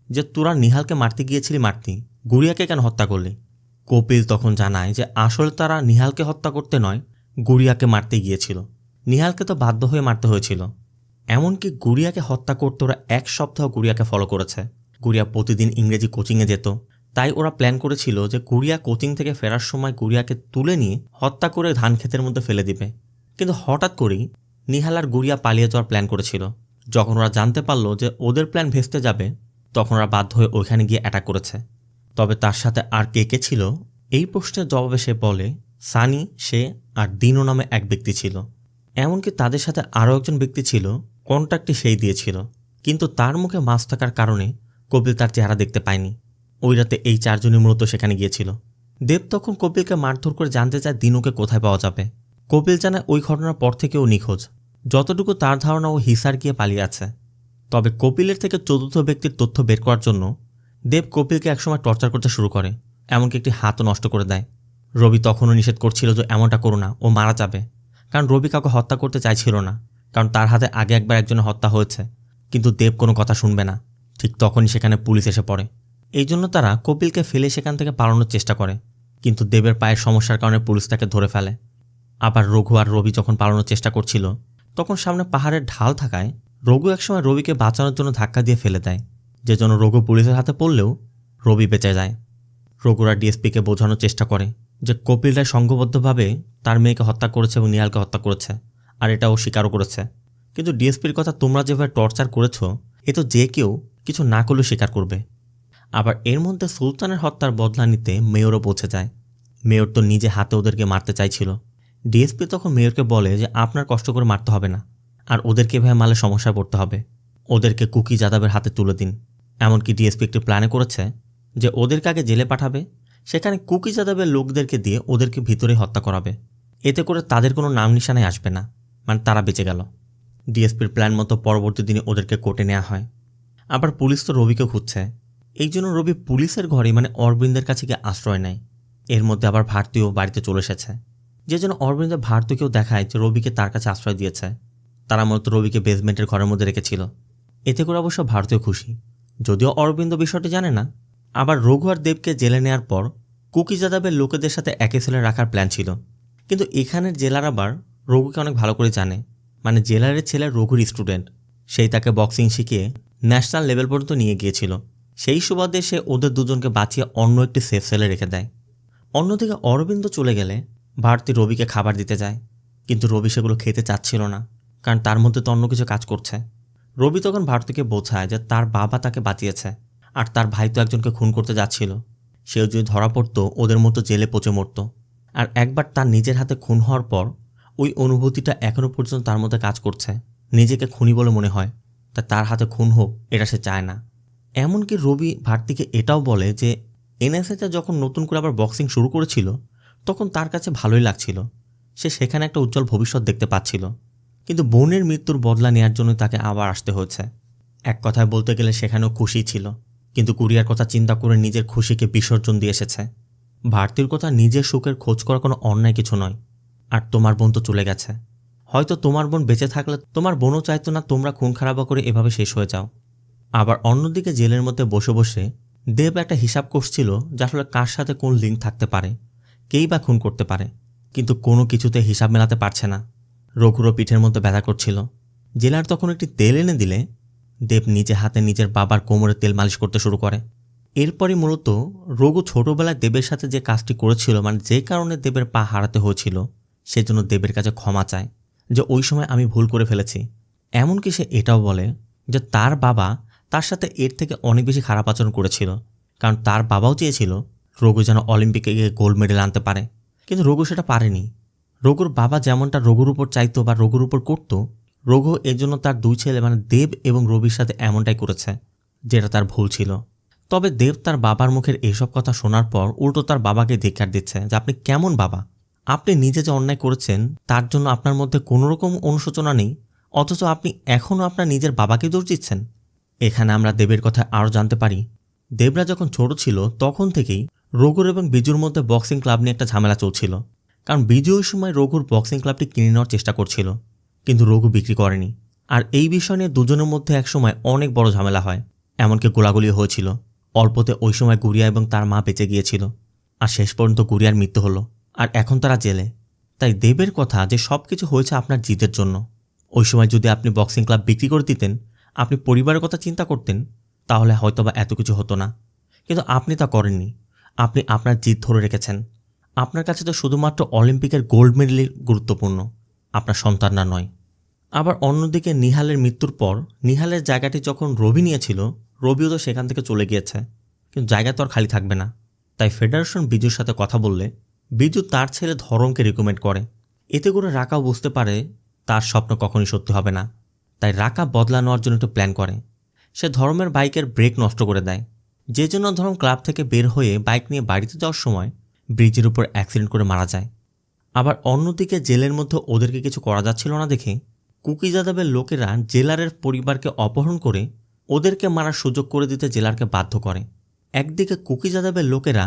যে তোরা নিহালকে মারতে গিয়েছিলি, গুড়িয়াকে কেন হত্যা করলি? কপিল তখন জানায় যে আসলে তারা নিহালকে হত্যা করতে নয়, গুড়িয়াকে মারতে গিয়েছিল। নিহালকে তো বাধ্য হয়ে মারতে হয়েছিল। এমনকি গুড়িয়াকে হত্যা করতে ওরা 1 সপ্তাহ গুড়িয়াকে ফলো করেছে। গুড়িয়া প্রতিদিন ইংরেজি কোচিংয়ে যেত, তাই ওরা প্ল্যান করেছিল যে গুড়িয়া কোচিং থেকে ফেরার সময় গুড়িয়াকে তুলে নিয়ে হত্যা করে ধান ক্ষেতের মধ্যে ফেলে দিবে। কিন্তু হঠাৎ করেই নিহাল আর গুড়িয়া পালিয়ে যাওয়ার প্ল্যান করেছিল। যখন ওরা জানতে পারলো যে ওদের প্ল্যান ভেস্তে যাবে তখন ওরা বাধ্য হয়ে ওইখানে গিয়ে অ্যাটাক করেছে। তবে তার সাথে আর কে কে ছিল এই প্রশ্নের জবাবে সে বলে সানি, সে আর দিনো নামে এক ব্যক্তি ছিল। এমনকি তাদের সাথে আরও একজন ব্যক্তি ছিল, কন্ট্যাক্টটি সেই দিয়েছিল, কিন্তু তার মুখে মাস্ক থাকার কারণে কপিল তার চেহারা দেখতে পায়নি। ওই রাতে এই 4 জনই মূলত সেখানে গিয়েছিল। দেব তখন কপিলকে মারধর করে জানতে চায় দিনুকে কোথায় পাওয়া যাবে। কপিল জানায় ওই ঘটনার পর থেকে ও নিখোঁজ। যতটুকু তার ধারণা ও হিসার গিয়ে পালিয়ে আছে। তবে কপিলের থেকে চতুর্থ ব্যক্তির তথ্য বের করার জন্য দেব কপিলকে একসময় টর্চার করতে শুরু করে, এমনকি একটি হাতও নষ্ট করে দেয়। রবি তখনও নিষেধ করছিল যে এমনটা করো না, ও মারা যাবে। কারণ রবি কাউকে হত্যা করতে চাইছিল না, কারণ তার হাতে আগে একবার একজনের হত্যা হয়েছে। কিন্তু দেব কোনো কথা শুনবে না। ঠিক তখনই সেখানে পুলিশ এসে পড়ে। এই জন্য তারা কপিলকে ফেলে সেখান থেকে পালানোর চেষ্টা করে, কিন্তু দেবের পায়ের সমস্যার কারণে পুলিশ তাকে ধরে ফেলে। আবার রঘু আর রবি যখন পালানোর চেষ্টা করছিল তখন সামনে পাহাড়ের ঢাল থাকায় রঘু একসময় রবিকে বাঁচানোর জন্য ধাক্কা দিয়ে ফেলে দেয়, যে জন্য রঘু পুলিশের হাতে পড়লেও রবি বেঁচে যায়। রঘুরা ডিএসপিকে বোঝানোর চেষ্টা করে যে কপিল রায় সংঘবদ্ধভাবে তার মেয়েকে হত্যা করেছে এবং নিহালকে হত্যা করেছে, আর এটা ও স্বীকারও করেছে। কিন্তু ডিএসপির কথা, তোমরা যেভাবে টর্চার করেছ এ তো যে কেউ কিছু না করলেও স্বীকার করবে। আবার এর মধ্যে সুলতানের হত্যার বদলা নিতে মেয়রও পৌঁছে যায়। মেয়র তো নিজে হাতে ওদেরকে মারতে চাইছিল। ডিএসপি তখন মেয়রকে বলে যে আপনার কষ্ট করে মারতে হবে না, আর ওদেরকে এভাবে মারলে সমস্যায় পড়তে হবে, ওদেরকে কুকি যাদবের হাতে তুলে দিন। এমনকি ডিএসপি একটি প্ল্যানে করেছে যে ওদেরকে আগে জেলে পাঠাবে, সেখানে কুকি যাদবের লোকদেরকে দিয়ে ওদেরকে ভিতরে হত্যা করাবে। এতে করে তাদের কোনো নাম নিশানায় আসবে না, মানে তারা বেঁচে গেল। ডিএসপির প্ল্যান মতো পরবর্তী দিনে ওদেরকে কোর্টে নেওয়া হয়। আবার পুলিশ তো রবিকে খুঁজছে, এই জন্য রবি পুলিশের ঘরে মানে অরবিন্দের কাছে গিয়ে আশ্রয় নেয়। এর মধ্যে আবার ভারতীয় বাড়িতে চলে এসেছে, যে জন্য অরবিন্দের ভারতীয়কেও দেখায় যে রবিকে তার কাছে আশ্রয় দিয়েছে। তারা মূলত রবিকে বেসমেন্টের ঘরের মধ্যে রেখেছিল। এতে করে অবশ্য ভারতীয় খুশি, যদিও অরবিন্দ বিষয়টি জানে না। আবার রঘু আর দেবকে জেলে নেওয়ার পর কুকি যাদবের লোকেদের সাথে একে সেলে রাখার প্ল্যান ছিল। কিন্তু এখানের জেলার আবার রঘুকে অনেক ভালো করে জানে, মানে জেলারের ছেলে রঘুর স্টুডেন্ট, সেই তাকে বক্সিং শিখিয়ে ন্যাশনাল লেভেল পর্যন্ত নিয়ে গিয়েছিল। সেই সুবাদে সে ওদের দুজনকে বাঁচিয়ে অন্য একটি সেফ সেলে রেখে দেয়। অন্যদিকে অরবিন্দ চলে গেলে ভারতী রবিকে খাবার দিতে যায়, কিন্তু রবি সেগুলো খেতে চাচ্ছিল না, কারণ তার মধ্যে তো অন্য কিছু কাজ করছে। রবি তখন ভারতীকে বোঝায় যে তার বাবা তাকে বাঁচিয়েছে, আর তার ভাই তো একজনকে খুন করতে যাচ্ছিল, সেও যদি ধরা পড়তো ওদের মতো জেলে পচে মরত। আর একবার তার নিজের হাতে খুন হওয়ার পর ওই অনুভূতিটা এখনও পর্যন্ত তার মধ্যে কাজ করছে, নিজেকে খুনি বলে মনে হয়, তার হাতে খুন হোক এটা সে চায় না। এমনকি রবি ভারতীকে এটাও বলে যে এনএসএতে যখন নতুন করে আবার বক্সিং শুরু করেছিল তখন তার কাছে ভালোই লাগছিল, সে সেখানে একটা উজ্জ্বল ভবিষ্যৎ দেখতে পাচ্ছিল। কিন্তু বোনের মৃত্যুর বদলা নেওয়ার জন্য তাকে আবার আসতে হয়েছে। এক কথায় বলতে গেলে সেখানেও খুশি ছিল, কিন্তু কুরিয়ার কথা চিন্তা করে নিজের খুশিকে বিসর্জন দিয়ে এসেছে। ভারতীর কথা, নিজের সুখের খোঁজ করা কোনো অন্যায় কিছু নয়। আর তোমার বোন তো চলে গেছে, হয়তো তোমার বোন বেঁচে থাকলে তোমার বোনও চাইতো না তোমরা খুন খারাপ করে এভাবে শেষ হয়ে যাও। আবার অন্যদিকে জেলের মধ্যে বসে বসে দেব একটা হিসাব করছিল যে আসলে কার সাথে কোন লিঙ্ক থাকতে পারে, কেই বা খুন করতে পারে, কিন্তু কোনো কিছুতে হিসাব মেলাতে পারছে না। রঘুরও পিঠের মধ্যে ব্যথা করছিল। জেলার তখন একটি তেল এনে দিলে দেব নিজে হাতে নিজের বাবার কোমরে তেল মালিশ করতে শুরু করে। এরপরই মূলত রঘু ছোটবেলায় দেবের সাথে যে কাজটি করেছিল, মানে যে কারণে দেবের পা হারাতে হয়েছিল, সেজন্য দেবের কাছে ক্ষমা চায় যে ওই সময় আমি ভুল করে ফেলেছি। এমনকি সে এটাও বলে যে তার বাবা তার সাথে এর থেকে অনেক বেশি খারাপ আচরণ করেছিল, কারণ তার বাবাও চেয়েছিল রঘু যেন অলিম্পিকে গিয়ে গোল্ড মেডেল আনতে পারে, কিন্তু রঘু সেটা পারেনি। রঘুর বাবা যেমনটা রঘুর উপর চাইতো বা রঘুর উপর করত, রঘু এর জন্য তার দুই ছেলে মানে দেব এবং রবির সাথে এমনটাই করেছে, যেটা তার ভুল ছিল। তবে দেব তার বাবার মুখের এসব কথা শোনার পর উল্টো তার বাবাকে ধিক্কার দিচ্ছে যে আপনি কেমন বাবা, আপনি নিজে যে অন্যায় করেছেন তার জন্য আপনার মধ্যে কোনো রকম অনুশোচনা নেই, অথচ আপনি এখনও আপনার নিজের বাবাকে দোষ দিচ্ছেন। এখানে আমরা দেবের কথা আরও জানতে পারি, দেবরা যখন ছোট ছিল তখন থেকেই রঘুর এবং বিজুর মধ্যে বক্সিং ক্লাব নিয়ে একটা ঝামেলা চলছিল, কারণ বিজু ওই সময় রঘুর বক্সিং ক্লাবটি কিনে নেওয়ার চেষ্টা করছিল, কিন্তু রঘু বিক্রি করেনি। আর এই বিষয় নিয়ে দুজনের মধ্যে একসময় অনেক বড় ঝামেলা হয়, এমনকি গোলাগুলি হয়েছিল। অল্পতে ওই সময় গুড়িয়া এবং তার মা বেঁচে গিয়েছিল, আর শেষ পর্যন্ত গুড়িয়ার মৃত্যু হলো, আর এখন তারা জেলে। তাই দেবের কথা যে সব কিছু হয়েছে আপনার জিদের জন্য। ওই সময় যদি আপনি বক্সিং ক্লাব বিক্রি করে দিতেন, আপনি পরিবারের কথা চিন্তা করতেন, তাহলে হয়তোবা এত কিছু হতো না, কিন্তু আপনি তা করেননি। আপনি আপনার জিদ ধরে রেখেছেন। আপনার কাছে তো শুধুমাত্র অলিম্পিকের গোল্ড মেডেলই গুরুত্বপূর্ণ, আপনার সন্তানরা নয়। আবার অন্যদিকে নিহালের মৃত্যুর পর নিহালের জায়গাটি যখন রবি নিয়েছিল, রবিও তো সেখান থেকে চলে গিয়েছে, কিন্তু জায়গা তো আর খালি থাকবে না। তাই ফেডারেশন বিজুর সাথে কথা বললে বিজু তার ছেলে ধরমকে রিকমেন্ড করে। এতে করে রাকাও বুঝতে পারে তার স্বপ্ন কখনই সত্যি হবে না। তাই রাকা বদলা নেওয়ার জন্য একটু প্ল্যান করে। সে ধরমের বাইকের ব্রেক নষ্ট করে দেয়, যে জন্য ধরম ক্লাব থেকে বের হয়ে বাইক নিয়ে বাড়িতে যাওয়ার সময় ব্রিজের উপর অ্যাক্সিডেন্ট করে মারা যায়। আবার অন্যদিকে জেলের মধ্যে ওদেরকে কিছু করা যাচ্ছিল না দেখে কুকি যাদবের লোকেরা জেলারের পরিবারকে অপহরণ করে ওদেরকে মারার সুযোগ করে দিতে জেলারকে বাধ্য করে। একদিকে কুকি যাদবের লোকেরা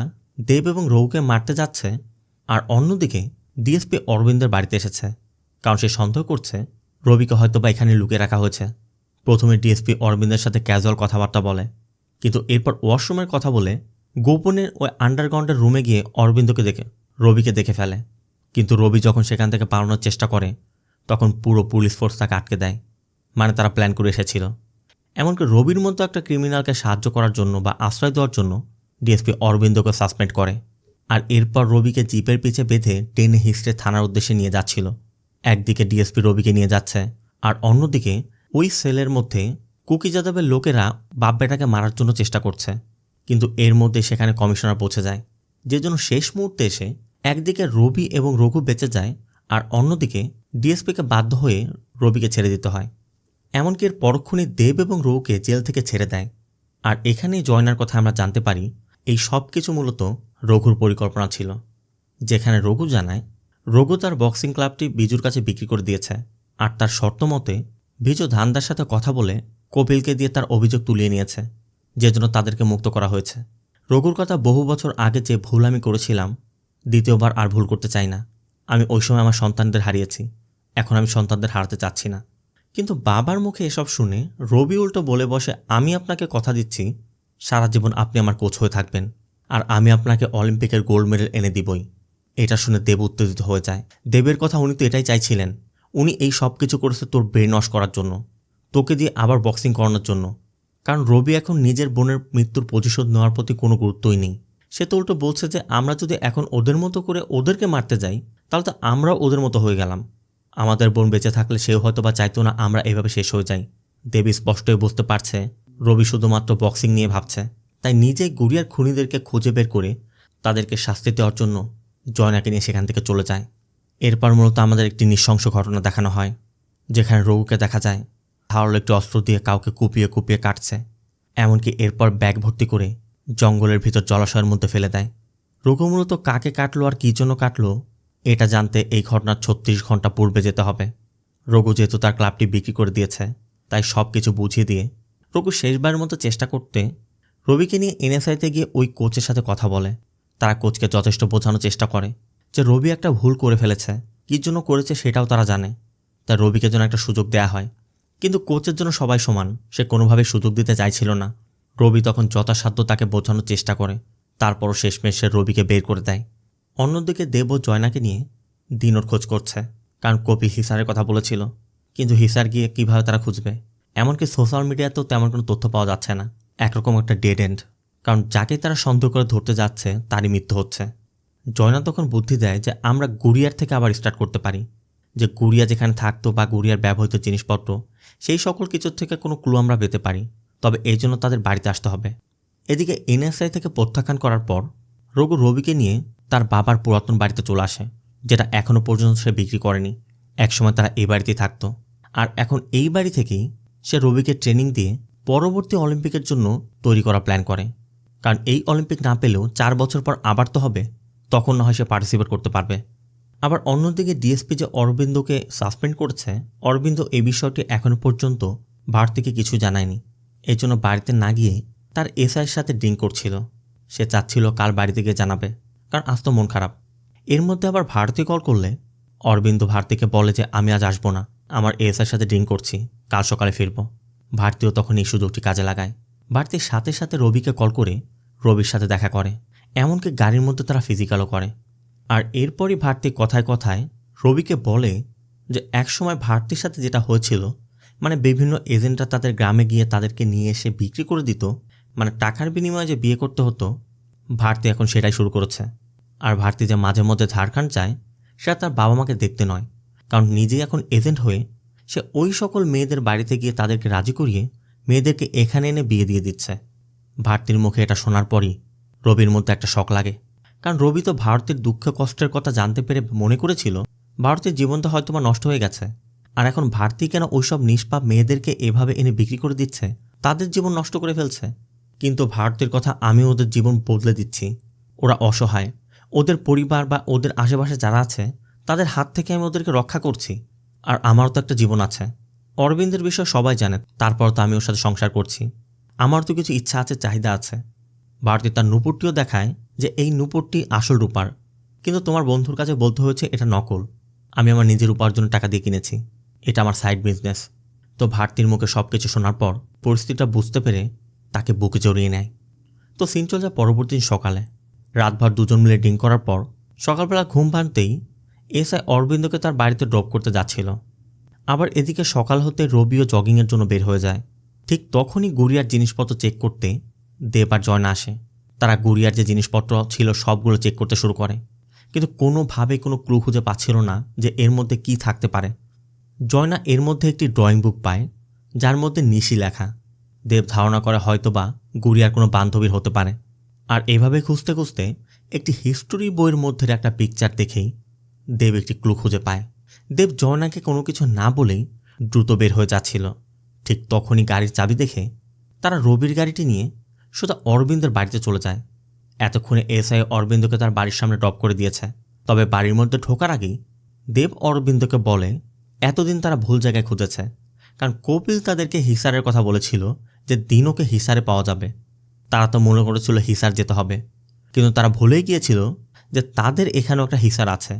দেব এবং রঘুকে মারতে যাচ্ছে, আর অন্যদিকে ডিএসপি অরবিন্দের বাড়িতে এসেছে, কারণ সে সন্দেহ করছে রবিকে হয়তোবা এখানে লুকিয়ে রাখা হয়েছে। প্রথমে ডিএসপি অরবিন্দের সাথে ক্যাজুয়াল কথাবার্তা বলে, কিন্তু এরপর ওয়াশরুমের কথা বলে গোপনের ওই আন্ডারগ্রাউন্ডের রুমে গিয়ে রবিকে দেখে ফেলে। কিন্তু রবি যখন সেখান থেকে পালানোর চেষ্টা করে, তখন পুরো পুলিশ ফোর্স তাকে আটকে দেয়, মানে তারা প্ল্যান করে এসেছিল। এমনকি রবির মতো একটা ক্রিমিনালকে সাহায্য করার জন্য বা আশ্রয় দেওয়ার জন্য ডিএসপি অরবিন্দকে সাসপেন্ড করে। আর এরপর রবিকে জিপের পিছে বেঁধে টেনে হিস্ট্রে থানার উদ্দেশ্যে নিয়ে যাচ্ছিল। একদিকে ডিএসপি রবিকে নিয়ে যাচ্ছে, আর অন্যদিকে ওই সেলের মধ্যে কুকি যাদবের লোকেরা বাপ বেটাকে মারার জন্য চেষ্টা করছে। কিন্তু এর মধ্যে সেখানে কমিশনার পৌঁছে যায়, যে জন্য শেষ মুহূর্তে এসে একদিকে রবি এবং রঘু বেঁচে যায়, আর অন্যদিকে ডিএসপিকে বাধ্য হয়ে রবিকে ছেড়ে দিতে হয়। এমনকি এর পরক্ষণে দেব এবং রঘুকে জেল থেকে ছেড়ে দেয়। আর এখানেই জয়নার কথা আমরা জানতে পারি এই সব কিছু মূলত রঘুর পরিকল্পনা ছিল, যেখানে রঘু জানায় রঘু তার বক্সিং ক্লাবটি বিজুর কাছে বিক্রি করে দিয়েছে, আর তার শর্ত মতে বিজু ধান্দার সাথে কথা বলে কপিলকে দিয়ে তার অভিযোগ তুলিয়ে নিয়েছে, যে জন্য তাদেরকে মুক্ত করা হয়েছে। রঘুর কথা বহু বছর আগে যে ভুল আমি করেছিলাম, দ্বিতীয়বার আর ভুল করতে চাই না। আমি ওই সময় আমার সন্তানদের হারিয়েছি, এখন আমি সন্তানদের হারাতে চাচ্ছি না। কিন্তু বাবার মুখে এসব শুনে রবি উল্টো বলে বসে, আমি আপনাকে কথা দিচ্ছি সারা জীবন আপনি আমার কোচ হয়ে থাকবেন, আর আমি আপনাকে অলিম্পিকের গোল্ড মেডেল এনে দিবই। এটা শুনে দেব উত্তেজিত হয়ে যায়। দেবের কথা উনি তো এটাই চাইছিলেন, উনি এই সব কিছু করেছে তোর ব্রেন ওয়াশ করার জন্য, তোকে দিয়ে আবার বক্সিং করানোর জন্য। কারণ রবি এখন নিজের বোনের মৃত্যুর প্রতিশোধ নেওয়ার প্রতি কোনো গুরুত্বই নেই। সে তো উল্টো বলছে যে আমরা যদি এখন ওদের মতো করে ওদেরকে মারতে যাই, তাহলে তো আমরাও ওদের মতো হয়ে গেলাম। আমাদের বোন বেঁচে থাকলে সেও হয়তো বা চাইতো না আমরা এভাবে শেষ হয়ে যাই। দেবী স্পষ্টই বুঝতে পারছে রবি শুধুমাত্র বক্সিং নিয়ে ভাবছে, তাই নিজেই গুড়িয়ার খুনিদেরকে খুঁজে বের করে তাদেরকে শাস্তি দেওয়ার জন্য জয়নাকে নিয়ে সেখান থেকে চলে যায়। এরপর মূলত আমাদের একটি নৃশংস ঘটনা দেখানো হয়, যেখানে রঘুকে দেখা যায় ধারালো একটি অস্ত্র দিয়ে কাউকে কুপিয়ে কুপিয়ে কাটছে। এমনকি এরপর ব্যাগ ভর্তি করে জঙ্গলের ভিতর জলাশয়ের মধ্যে ফেলে দেয়। রঘু মূলত কাকে কাটলো আর কী জন্য কাটলো এটা জানতে এই ঘটনার 36 ঘন্টা পূর্বে যেতে হবে। রঘু যেহেতু তার ক্লাবটি বিক্রি করে দিয়েছে, তাই সব কিছু বুঝিয়ে দিয়ে রঘু শেষবারের মতো চেষ্টা করতে রবিকে নিয়ে এনএসআইতে গিয়ে ওই কোচের সাথে কথা বলে। তারা কোচকে যথেষ্ট বোঝানোর চেষ্টা করে যে রবি একটা ভুল করে ফেলেছে, কী জন্য করেছে সেটাও তারা জানে, তাই রবিকে যেন একটা সুযোগ দেয়া হয়। কিন্তু কোচের জন্য সবাই সমান, সে কোনোভাবেই সুযোগ দিতে চাইছিল না। রবি তখন যথাসাধ্য তাকে বোঝানোর চেষ্টা করে, তারপরও শেষমেশ সে রবিকে বের করে দেয়। অন্যদিকে দেব ও জয়নাকে নিয়ে দিনোর খোঁজ করছে, কারণ কপিল হিসারের কথা বলেছিল। কিন্তু হিসার গিয়ে কিভাবে তারা খুঁজবে? এমনকি সোশ্যাল মিডিয়াতেও তেমন কোনো তথ্য পাওয়া যাচ্ছে না। একরকম একটা ডেড এন্ড, কারণ যাকে তারা সন্দেহ করে ধরতে যাচ্ছে তারই মৃত্যু হচ্ছে। জয়না তখন বুদ্ধি দেয় যে আমরা গুড়িয়ার থেকে আবার স্টার্ট করতে পারি, যে গুড়িয়া যেখানে থাকতো বা গুড়িয়ার ব্যবহৃত জিনিসপত্র, সেই সকল কিছুর থেকে কোনো ক্লু আমরা পেতে পারি। তবে এই জন্য তাদের বাড়িতে আসতে হবে। এদিকে এনএসআই থেকে প্রত্যাখ্যান করার পর রঘু রবিকে নিয়ে তার বাবার পুরাতন বাড়িতে চলে আসে, যেটা এখনও পর্যন্ত সে বিক্রি করেনি। একসময় তারা এই বাড়িতেই থাকতো, আর এখন এই বাড়ি থেকেই সে রবিকে ট্রেনিং দিয়ে পরবর্তী অলিম্পিকের জন্য তৈরি করা প্ল্যান করে। কারণ এই অলিম্পিক না পেলেও 4 বছর পর আবার তো হবে, তখন না হয় সে পার্টিসিপেট করতে পারবে। আবার অন্যদিকে ডিএসপি যে অরবিন্দকে সাসপেন্ড করেছে, অরবিন্দ এই বিষয়টি এখনও পর্যন্ত ভারতীকে কিছু জানায়নি। এই জন্য বাড়িতে না গিয়ে তার এসআইয়ের সাথে ড্রিঙ্ক করছিল। সে চাচ্ছিল কাল বাড়িতে গিয়ে জানাবে, কারণ আজ তো মন খারাপ। এর মধ্যে আবার ভারতী কল করলে অরবিন্দ ভারতীকে বলে যে আমি আজ আসবো না, আমার এসআইয়ের সাথে ড্রিঙ্ক করছি, কাল সকালে ফিরব। ভারতীও তখন এই সুযোগটি কাজে লাগায়। ভারতীর সাথে সাথে রবিকে কল করে রবির সাথে দেখা করে, এমনকি গাড়ির মধ্যে তারা ফিজিক্যালও করে। আর এরপরই ভারতী কথায় কথায় রবিকে বলে যে একসময় ভারতীর সাথে যেটা হয়েছিল, মানে বিভিন্ন এজেন্টরা তাদের গ্রামে গিয়ে তাদেরকে নিয়ে এসে বিক্রি করে দিত, মানে টাকার বিনিময়ে যে বিয়ে করতে হতো, ভারতী এখন সেটাই শুরু করেছে। আর ভারতী যে মাঝে মধ্যে ঝাড়খণ্ড চায়, সেটা তার বাবা মাকে দেখতে নয়, কারণ নিজেই এখন এজেন্ট হয়ে সে ওই সকল মেয়েদের বাড়িতে গিয়ে তাদেরকে রাজি করিয়ে মেয়েদেরকে এখানে এনে বিয়ে দিয়ে দিচ্ছে। ভারতীর মুখে এটা শোনার পরই রবির মধ্যে একটা শক লাগে, কারণ রবি তো ভারতীর দুঃখ কষ্টের কথা জানতে পেরে মনে করেছিল ভারতীর জীবনটা হয়তোবা নষ্ট হয়ে গেছে। আর এখন ভারতী কেন ওইসব নিষ্পাপ মেয়েদেরকে এভাবে এনে বিক্রি করে দিচ্ছে, তাদের জীবন নষ্ট করে ফেলছে। কিন্তু ভারতীর কথা আমি ওদের জীবন বদলে দিচ্ছি, ওরা অসহায়, ওদের পরিবার বা ওদের আশেপাশে যারা আছে তাদের হাত থেকে আমি ওদেরকে রক্ষা করছি। আর আমারও তো একটা জীবন আছে। অরবিন্দের বিষয় সবাই জানে, তারপর তো আমি ওর সাথে সংসার করছি, আমার তো কিছু ইচ্ছা আছে, চাহিদা আছে। ভারতী তার নুপুরটিও দেখায় যে এই নুপুরটি আসল রূপার, কিন্তু তোমার বন্ধুর কাছে বলতে হয়েছে এটা নকল। আমি আমার নিজের উপার্জনের টাকা দিয়ে কিনেছি, এটা আমার সাইড বিজনেস। তো ভারতীর মুখে সব কিছু শোনার পর পরিস্থিতিটা বুঝতে পেরে তাকে বুকে জড়িয়ে নেয়। তো সিন চলে যায় পরবর্তী দিন সকালে। রাতভর দুজন মিলে ড্রিঙ্ক করার পর সকালবেলা ঘুম ভাঙতেই এসআই অরবিন্দকে তার বাড়িতে ড্রপ করতে যাচ্ছিল। আবার এদিকে সকাল হতে রবিও জগিংয়ের জন্য বের হয়ে যায়। ঠিক তখনই গুড়িয়ার জিনিসপত্র চেক করতে দেব আর জয়না আসে। তারা গুড়িয়ার যে জিনিসপত্র ছিল সবগুলো চেক করতে শুরু করে, কিন্তু কোনোভাবে কোনো ক্লু খুঁজে পাচ্ছিল না যে এর মধ্যে কি থাকতে পারে। জয়না এর মধ্যে একটি ড্রয়িং বুক পায়, যার মধ্যে নিশি লেখা। দেব ধারণা করে হয়তোবা গুড়িয়ার কোনো বান্ধবীর হতে পারে। আর এভাবে খুঁজতে খুঁজতে একটি হিস্টোরি বইয়ের মধ্যে একটা পিকচার দেখেই দেব একটি ক্লু খুঁজে পায়। দেব জয়নাকে কোনো কিছু না বলেই দ্রুত বের হয়ে যাচ্ছিল। ঠিক তখনই গাড়ির চাবি দেখে তারা রবির গাড়িটি নিয়ে সোজা অরবিন্দের বাড়িতে চলে যায়। এতক্ষণে এসআই অরবিন্দকে তার বাড়ির সামনে ড্রপ করে দিয়েছে। তবে বাড়ির মধ্যে ঢোকার আগেই দেব অরবিন্দকে বলে এতদিন তারা ভুল জায়গায় খুঁজেছে, কারণ কপিল তাদেরকে হিসারের কথা বলেছিল যে দিনোকে হিসারে পাওয়া যাবে। তারা তো মনে করেছিল হিসার যেতে হবে, কিন্তু তারা ভুলেই গিয়েছিল যে তাদের এখানেও একটা হিসার আছে।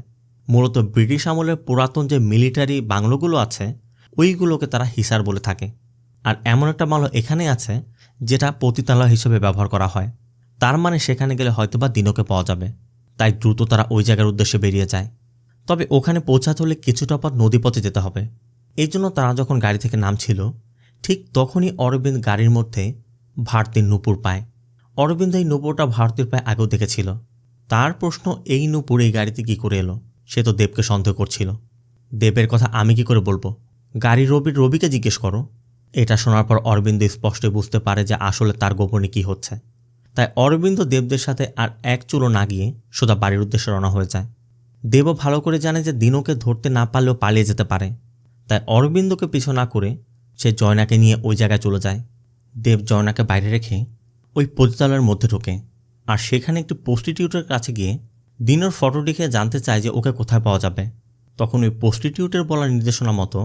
মূলত ব্রিটিশ আমলের পুরাতন যে মিলিটারি বাংলোগুলো আছে ওইগুলোকে তারা হিসার বলে থাকে। আর এমন একটা বাংলো এখানে আছে যেটা পতিতালয় হিসেবে ব্যবহার করা হয়। তার মানে সেখানে গেলে হয়তোবা দিনোকে পাওয়া যাবে। তাই দ্রুত তারা ওই জায়গার উদ্দেশ্যে বেরিয়ে যায়। তবে ওখানে পৌঁছাতে হলে কিছুটা পথ নদীপথে যেতে হবে। এই জন্য তারা যখন গাড়ি থেকে নামছিল ঠিক তখনই অরবিন্দ গাড়ির মধ্যে ভারতীর নূপুর পায়। অরবিন্দ এই নূপুরটা ভারতীর পায়ে আগেও দেখেছিল। তার প্রশ্ন এই নূপুর এই গাড়িতে কী করে এলো? সে তো দেবকে সন্দেহ করছিল। দেবের কথা আমি কি করে বলবো? গাড়ি রবিকে জিজ্ঞেস করো। এটা শোনার পর অরবিন্দ স্পষ্ট বুঝতে পারে যে আসলে তার গোপনে কী হচ্ছে। তাই অরবিন্দ দেবদের সাথে আর এক চুলো না গিয়ে সোজা বাড়ির উদ্দেশ্যে রওনা হয়ে যায়। দেবও ভালো করে জানে যে দিনোকে ধরতে না পারলেও পালিয়ে যেতে পারে। তাই অরবিন্দকে পিছু না করে সে জয়নাকে নিয়ে ওই জায়গায় চলে যায়। দেব জয়নাকে বাইরে রেখে ওই পতিতালয়ের মধ্যে ঢোকে, আর সেখানে একটি প্রস্টিটিউটের কাছে গিয়ে দিনোর ফটো দেখে জানতে চায় যে ওকে কোথায় পাওয়া যাবে। তখন ওই প্রস্টিটিউটের বলার নির্দেশনা মতো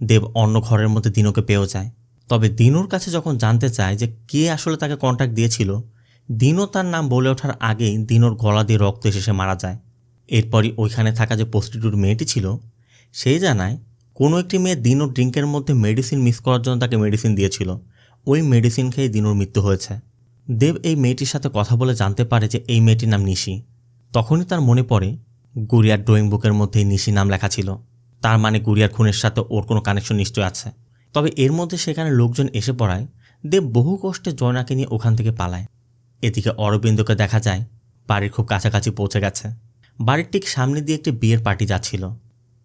দেব অন্য ঘরের মধ্যে দিনোকে পেয়েও যায়। তবে দিনোর কাছে যখন জানতে চায় যে কে আসলে তাকে কন্ট্যাক্ট দিয়েছিল, দিনো তার নাম বলে ওঠার আগেই দিনোর গলা দিয়ে রক্ত এসে সে মারা যায়। এরপরই ওইখানে থাকা যে প্রস্টিটিউট মেয়েটি ছিল সে জানায় কোনো একটি মেয়ে দিনোর ড্রিঙ্কের মধ্যে মেডিসিন মিক্স করার জন্য তাকে মেডিসিন দিয়েছিল। ওই মেডিসিন খেয়ে দিনুর মৃত্যু হয়েছে। দেব এই মেয়েটির সাথে কথা বলে জানতে পারে যে এই মেয়েটির নাম নিশি। তখনই তার মনে পড়ে গুড়িয়ার ড্রয়িং বুকের মধ্যেই নিশি নাম লেখা ছিল। তার মানে গুড়িয়ার খুনের সাথে ওর কোনো কানেকশন নিশ্চয় আছে। তবে এর মধ্যে সেখানে লোকজন এসে পড়ায় দেব বহু কষ্টে জয়নাকে নিয়ে ওখান থেকে পালায়। এদিকে অরবিন্দকে দেখা যায় বাড়ির খুব কাছাকাছি পৌঁছে গেছে। বাড়ির ঠিক সামনে দিয়ে একটি বিয়ের পার্টি যাচ্ছিল।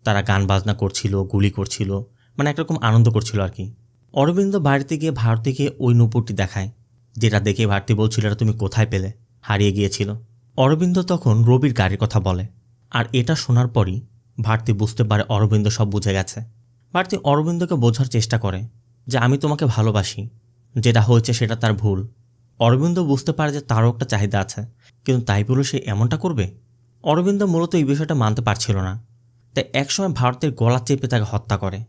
তারা গান বাজনা করছিল, গুলি করছিল, মানে একরকম আনন্দ করছিল আর কি। অরবিন্দ বাড়িতে গিয়ে ভারতীকে ওই নূপুরটি দেখায়, যেটা দেখে ভারতী বলছিল এটা তুমি কোথায় পেলে, হারিয়ে গিয়েছিল। অরবিন্দ তখন রবির গাড়ির কথা বলে, আর এটা শোনার পরই ভারতী বুঝতে পারে অরবিন্দ সব বুঝে গেছে। ভারতী অরবিন্দকে বোঝার চেষ্টা করে যে আমি তোমাকে ভালোবাসি, যেটা হয়েছে সেটা তার ভুল। অরবিন্দ বুঝতে পারে যে তারও একটা চাহিদা আছে, কিন্তু তাই বলে সে এমনটা করবে। অরবিন্দ মূলত এই বিষয়টা মানতে পারছিল না, তাই একসময় ভারতের গলা চেপে তাকে হত্যা করে।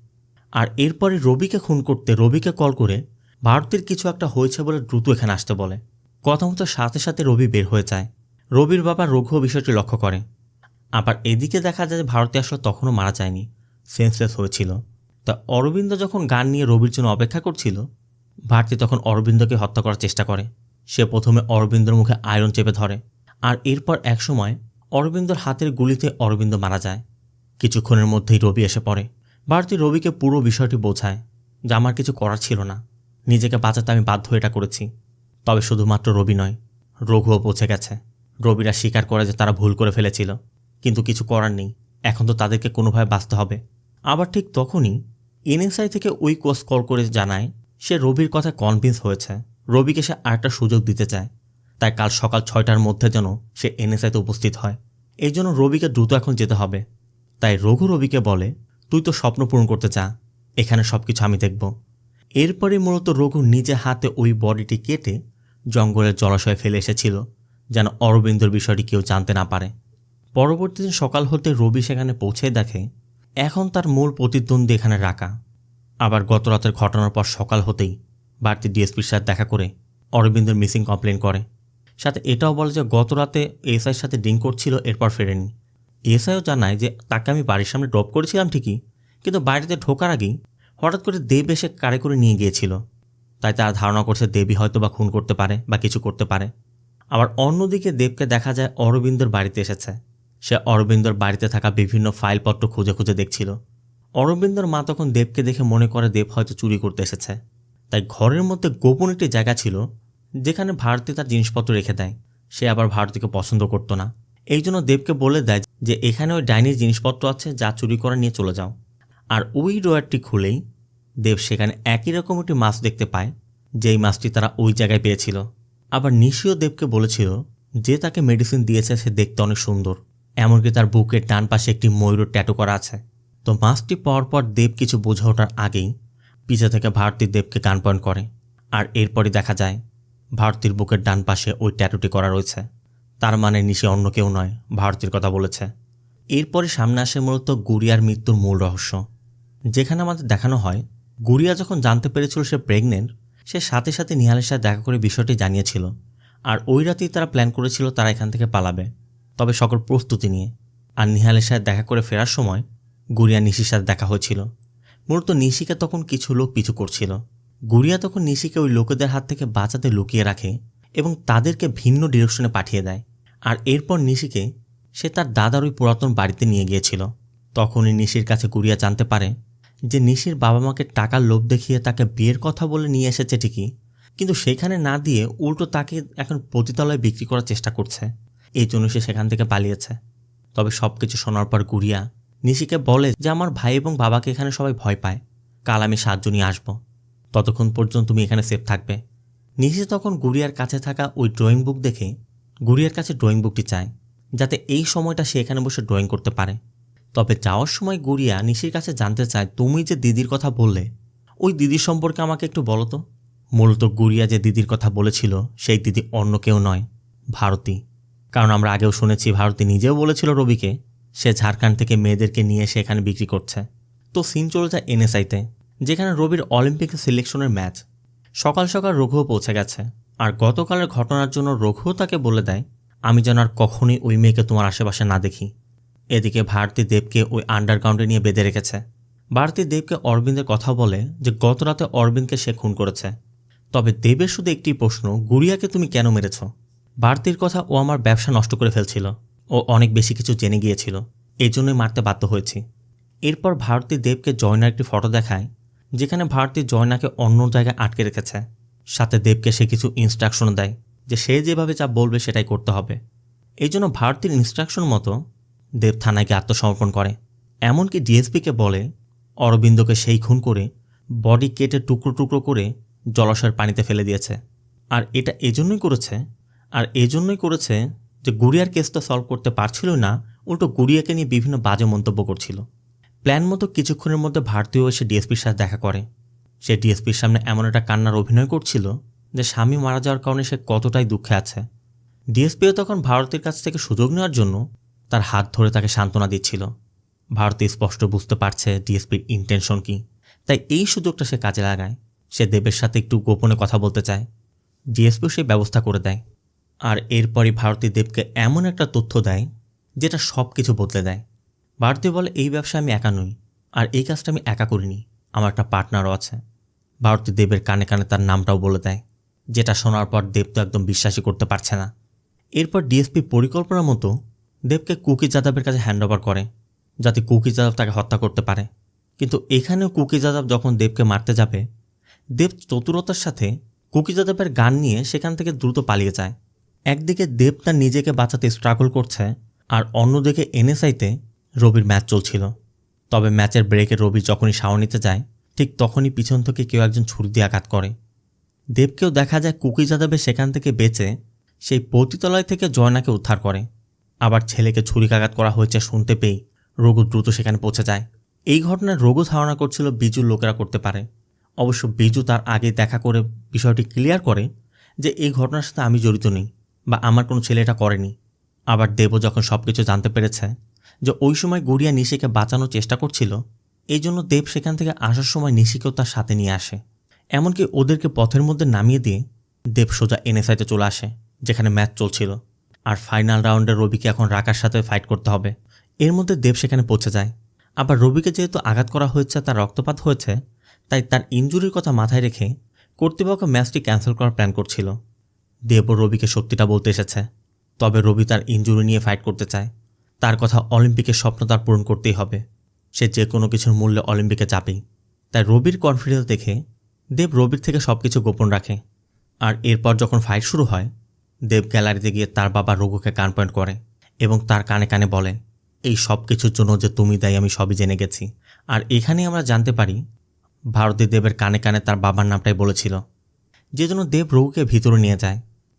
আর এরপরে রবিকে খুন করতে রবিকে কল করে ভারতের কিছু একটা হয়েছে বলে দ্রুত এখানে আসতে বলে। কথা মতো সাথে সাথে রবি বের হয়ে যায়। রবির বাবা রঘুও বিষয়টি লক্ষ্য করে। আবার এদিকে দেখা যায় যে ভারতী আসলে তখনও মারা যায়নি, সেন্সলেস হয়েছিল। তা অরবিন্দ যখন গান নিয়ে রবির জন্য অপেক্ষা করছিল, ভারতী তখন অরবিন্দকে হত্যা করার চেষ্টা করে। সে প্রথমে অরবিন্দর মুখে আয়রন চেপে ধরে, আর এরপর একসময় অরবিন্দর হাতের গুলিতে অরবিন্দ মারা যায়। কিছুক্ষণের মধ্যেই রবি এসে পড়ে। ভারতী রবিকে পুরো বিষয়টি বোঝায় যে আমার কিছু করার ছিল না, নিজেকে বাঁচাতে আমি বাধ্য এটা করেছি। তবে শুধুমাত্র রবি নয়, রঘুও পৌঁছে গেছে। রবিরা স্বীকার করে যে তারা ভুল করে ফেলেছিল, কিন্তু কিছু করার নেই, এখন তো তাদেরকে কোনোভাবে বাঁচতে হবে। আবার ঠিক তখনই এনএসআই থেকে ওই কোচ কল করে জানায় সে রবির কথা কনভিন্স হয়েছে, রবিকে সে আরেকটা সুযোগ দিতে চায়। তাই কাল সকাল 6টার মধ্যে যেন সে এনএসআইতে উপস্থিত হয়। এই জন্য রবিকে দ্রুত এখন যেতে হবে। তাই রঘু রবিকে বলে তুই তো স্বপ্ন পূরণ করতে চা, এখানে সব কিছু আমি দেখব। এরপরে মূলত রঘু নিজে হাতে ওই বডিটি কেটে জঙ্গলের জলাশয়ে ফেলে এসেছিল, যেন অরবিন্দর বিষয়টি কেউ জানতে না পারে। পরবর্তী দিন সকাল হতে রবি সেখানে পৌঁছে দেখে এখন তার মূল প্রতিদ্বন্দ্বী এখানে রাখা। আবার গত রাতের ঘটনার পর সকাল হতেই বাড়তি ডিএসপির সাথে দেখা করে অরবিন্দর মিসিং কমপ্লেন করে। সাথে এটাও বলে যে গত রাতে এসআইয়ের সাথে ড্রিঙ্ক করছিল, এরপর ফেরেনি। এসআইও জানায় যে তাকে আমি বাড়ির সামনে ড্রপ করেছিলাম ঠিকই, কিন্তু বাড়িতে ঢোকার আগেই হঠাৎ করে দেব এসে কারে করে নিয়ে গিয়েছিল। তাই তারা ধারণা করছে দেবী হয়তো বা খুন করতে পারে বা কিছু করতে পারে। আবার অন্যদিকে দেবকে দেখা যায় অরবিন্দর বাড়িতে এসেছে। সে অরবিন্দর বাড়িতে থাকা বিভিন্ন ফাইলপত্র খুঁজে খুঁজে দেখছিল। অরবিন্দর মা তখন দেবকে দেখে মনে করে দেব হয়তো চুরি করতে এসেছে। তাই ঘরের মধ্যে গোপন একটি জায়গা ছিল যেখানে ভারতী তার জিনিসপত্র রেখে দেয়। সে আবার ভারতীকে পছন্দ করতো না, এই জন্য দেবকে বলে দেয় যে এখানে ওই ডাইনির জিনিসপত্র আছে, যা চুরি করে নিয়ে চলে যাও। আর ওই ড্রয়ারটি খুলেই দেব সেখানে একই রকম একটি মাছ দেখতে পায়, যেই মাছটি তারা ওই জায়গায় পেয়েছিল। আবার নিশিও দেবকে বলেছিল যে তাকে মেডিসিন দিয়েছে সে দেখতে অনেক সুন্দর, এমনকি তার বুকের ডান পাশে একটি ময়ূরের ট্যাটু করা আছে। তো মাছটি পাওয়ার পর দেব কিছু বোঝা ওঠার আগেই পিছে থেকে ভারতী দেবকে গান পয়েন্ট করে। আর এরপরই দেখা যায় ভারতীর বুকের ডান পাশে ওই ট্যাটুটি করা রয়েছে। তার মানে নিশি অন্য কেউ নয়, ভারতীর কথা বলেছে। এরপরে সামনে আসে মূলত গুড়িয়ার মৃত্যুর মূল রহস্য, যেখানে আমাদের দেখানো হয় গুড়িয়া যখন জানতে পেরেছিল সে প্রেগনেন্ট, সে সাথে সাথে নিহালের সাথে দেখা করে বিষয়টি জানিয়েছিল। আর ওই রাতেই তারা প্ল্যান করেছিল তারা এখান থেকে পালাবে, তবে সকল প্রস্তুতি নিয়ে। আর নিহালের সাথে দেখা করে ফেরার সময় গুড়িয়া নিশির সাথে দেখা হয়েছিল। মূলত নিশিকে তখন কিছু লোক পিছু করছিল। গুড়িয়া তখন নিশিকে ওই লোকেদের হাত থেকে বাঁচাতে লুকিয়ে রাখে এবং তাদেরকে ভিন্ন ডিরেকশনে পাঠিয়ে দেয়। আর এরপর নিশিকে সে তার দাদার ওই পুরাতন বাড়িতে নিয়ে গিয়েছিল। তখনই নিশির কাছে গুড়িয়া জানতে পারে যে নিশির বাবা মাকে টাকার লোভ দেখিয়ে তাকে বিয়ের কথা বলে নিয়ে এসেছে ঠিকই, কিন্তু সেখানে না দিয়ে উল্টো তাকে এখন পতিতালয়ে বিক্রি করার চেষ্টা করছে। এই জন্য সে সেখান থেকে পালিয়েছে। তবে সব কিছু শোনার পর গুড়িয়া নিশিকে বলে যে আমার ভাই এবং বাবাকে এখানে সবাই ভয় পায়, কাল আমি 7 জনই আসবো, ততক্ষণ পর্যন্ত তুমি এখানে সেফ থাকবে। নিশি তখন গুড়িয়ার কাছে থাকা ওই ড্রয়িং বুক দেখে গুড়িয়ার কাছে ড্রয়িং বুকটি চায়, যাতে এই সময়টা সে এখানে বসে ড্রয়িং করতে পারে। তবে যাওয়ার সময় গুড়িয়া নিশির কাছে জানতে চায় তুমি যে দিদির কথা বললে, ওই দিদির সম্পর্কে আমাকে একটু বলো তো। মূলত গুড়িয়া যে দিদির কথা বলেছিল সেই দিদি অন্য কেউ নয়, ভারতী। কারণ আমরা আগেও শুনেছি ভারতী নিজেও বলেছিল রবিকে সে ঝাড়খণ্ড থেকে মেয়েদেরকে নিয়ে এসে এখানে বিক্রি করছে। তো সিন চলে যায় এনএসআইতে, যেখানে রবির অলিম্পিক সিলেকশনের ম্যাচ। সকাল সকাল রঘুও পৌঁছে গেছে। আর গতকালের ঘটনার জন্য রঘুও তাকে বলে দেয় আমি যেন আর কখনোই ওই মেয়েকে তোমার আশেপাশে না দেখি। এদিকে ভারতী দেবকে ওই আন্ডারগ্রাউন্ডে নিয়ে বেঁধে রেখেছে। ভারতী দেবকে অরবিন্দের কথা বলে যে গত রাতে অরবিন্দকে সে খুন করেছে। তবে দেবের শুধু একটি প্রশ্ন, গুড়িয়াকে তুমি কেন মেরেছ? ভারতীর কথা, ও আমার ব্যবসা নষ্ট করে ফেলছিল, ও অনেক বেশি কিছু জেনে গিয়েছিল, এই জন্যই মারতে বাধ্য হয়েছি। এরপর ভারতী দেবকে জয়নার একটি ফটো দেখায়, যেখানে ভারতী জয়নাকে অন্য জায়গায় আটকে রেখেছে। সাথে দেবকে সে কিছু ইনস্ট্রাকশন দেয় যে সে যেভাবে যা বলবে সেটাই করতে হবে। এই জন্য ভারতীর ইনস্ট্রাকশন মতো দেব থানায় গিয়ে আত্মসমর্পণ করে। এমনকি ডিএসপিকে বলে অরবিন্দকে সেই খুন করে বডি কেটে টুকরো টুকরো করে জলাশয়ের পানিতে ফেলে দিয়েছে। আর এটা এজন্যই করেছে যে গুড়িয়ার কেসটা সলভ করতে পারছিল না, উল্টো গুড়িয়াকে নিয়ে বিভিন্ন বাজে মন্তব্য করছিল। প্ল্যান মতো কিছুক্ষণের মধ্যে ভারতীয় এসে ডিএসপির সাথে দেখা করে। সে ডিএসপির সামনে এমন একটা কান্নার অভিনয় করছিল যে স্বামী মারা যাওয়ার কারণে সে কতটাই দুঃখে আছে। ডিএসপিও তখন ভারতীর কাছ থেকে সুযোগ নেওয়ার জন্য তার হাত ধরে তাকে সান্ত্বনা দিচ্ছিল। ভারতী স্পষ্ট বুঝতে পারছে ডিএসপির ইন্টেনশন কি, তাই এই সুযোগটা সে কাজে লাগায়। সে দেবের সাথে একটু গোপনে কথা বলতে চায়, ডিএসপিও সেই ব্যবস্থা করে দেয়। আর এরপরই ভারতী দেবকে এমন একটা তথ্য দেয় যেটা সব কিছু বদলে দেয়। ভারতী বলে, এই ব্যবসা আমি একা নই, আর এই কাজটা আমি একা করিনি, আমার একটা পার্টনারও আছে। ভারতী দেবের কানে কানে তার নামটাও বলে দেয়, যেটা শোনার পর দেব তো একদম বিশ্বাসই করতে পারছে না। এরপর ডিএসপি পরিকল্পনা মতো দেবকে কুকি যাদবের কাছে হ্যান্ডওভার করে, যাতে কুকি যাদব তাকে হত্যা করতে পারে। কিন্তু এখানেও কুকি যাদব যখন দেবকে মারতে যাবে, দেব চতুরতার সাথে কুকি যাদবের গান নিয়ে সেখান থেকে দ্রুত পালিয়ে যায়। একদিকে দেব তার নিজেকে বাঁচাতে স্ট্রাগল করছে, আর অন্যদিকে এনএসআইতে রবির ম্যাচ চলছিল। তবে ম্যাচের ব্রেকে রবি যখনই শাওয়ার নিতে যায়, ঠিক তখনই পিছন থেকে কেউ একজন ছুরি দিয়ে আঘাত করে। দেবকেও দেখা যায় কুকি যাদবের সেখান থেকে বেঁচে সেই পতিতালয় থেকে জয়নাকে উদ্ধার করে। আবার ছেলেকে ছুরিকাঘাত করা হয়েছে শুনতে পেয়ে রঘু দ্রুত সেখানে পৌঁছে যায়। এই ঘটনায় রঘু ধারণা করছিল বিজুর লোকেরা করতে পারে। অবশ্য বিজু তার আগে দেখা করে বিষয়টি ক্লিয়ার করে যে এই ঘটনার সাথে আমি জড়িত নেই, বা আমার কোনো ছেলে এটা করেনি। আবার দেবও যখন সব কিছু জানতে পেরেছে যে ওই সময় গুড়িয়া নিশিকে বাঁচানোর চেষ্টা করছিল, এই জন্য দেব সেখান থেকে আসার সময় নিশিকেও তার সাথে নিয়ে আসে। এমনকি ওদেরকে পথের মধ্যে নামিয়ে দিয়ে দেব সোজা এনএসআইতে চলে আসে, যেখানে ম্যাচ চলছিল। আর ফাইনাল রাউন্ডে রবিকে এখন রাকার সাথে ফাইট করতে হবে। এর মধ্যে দেব সেখানে পৌঁছে যায়। আবার রবিকে যেহেতু আঘাত করা হয়েছে, তার রক্তপাত হয়েছে, তাই তার ইনজুরির কথা মাথায় রেখে কর্তৃপক্ষ ম্যাচটি ক্যান্সেল করার প্ল্যান করছিল। দেবও রবিকে সত্যিটা বলতে এসেছে, তবে রবি তার ইনজুরি নিয়ে ফাইট করতে চায়। তার কথা, অলিম্পিকের স্বপ্ন তার পূরণ করতেই হবে, সে যে কোনো কিছুর মূল্যে অলিম্পিকে যাবেই। তাই রবির কনফিডেন্স দেখে দেব রবির থেকে সব কিছু গোপন রাখে। আর এরপর যখন ফাইট শুরু হয়, দেব গ্যালারিতে গিয়ে তার বাবা রঘুকে গান পয়েন্ট করে এবং তার কানে কানে বলে, এই সব কিছুর জন্য যে তুমি দায়ী আমি সবই জেনে গেছি। আর এখানেই আমরা জানতে পারি ভারতী দেবের কানে কানে তার বাবার নামটাই বলেছিল, যে জন্য দেব রঘুকে ভিতরে নিয়ে যায়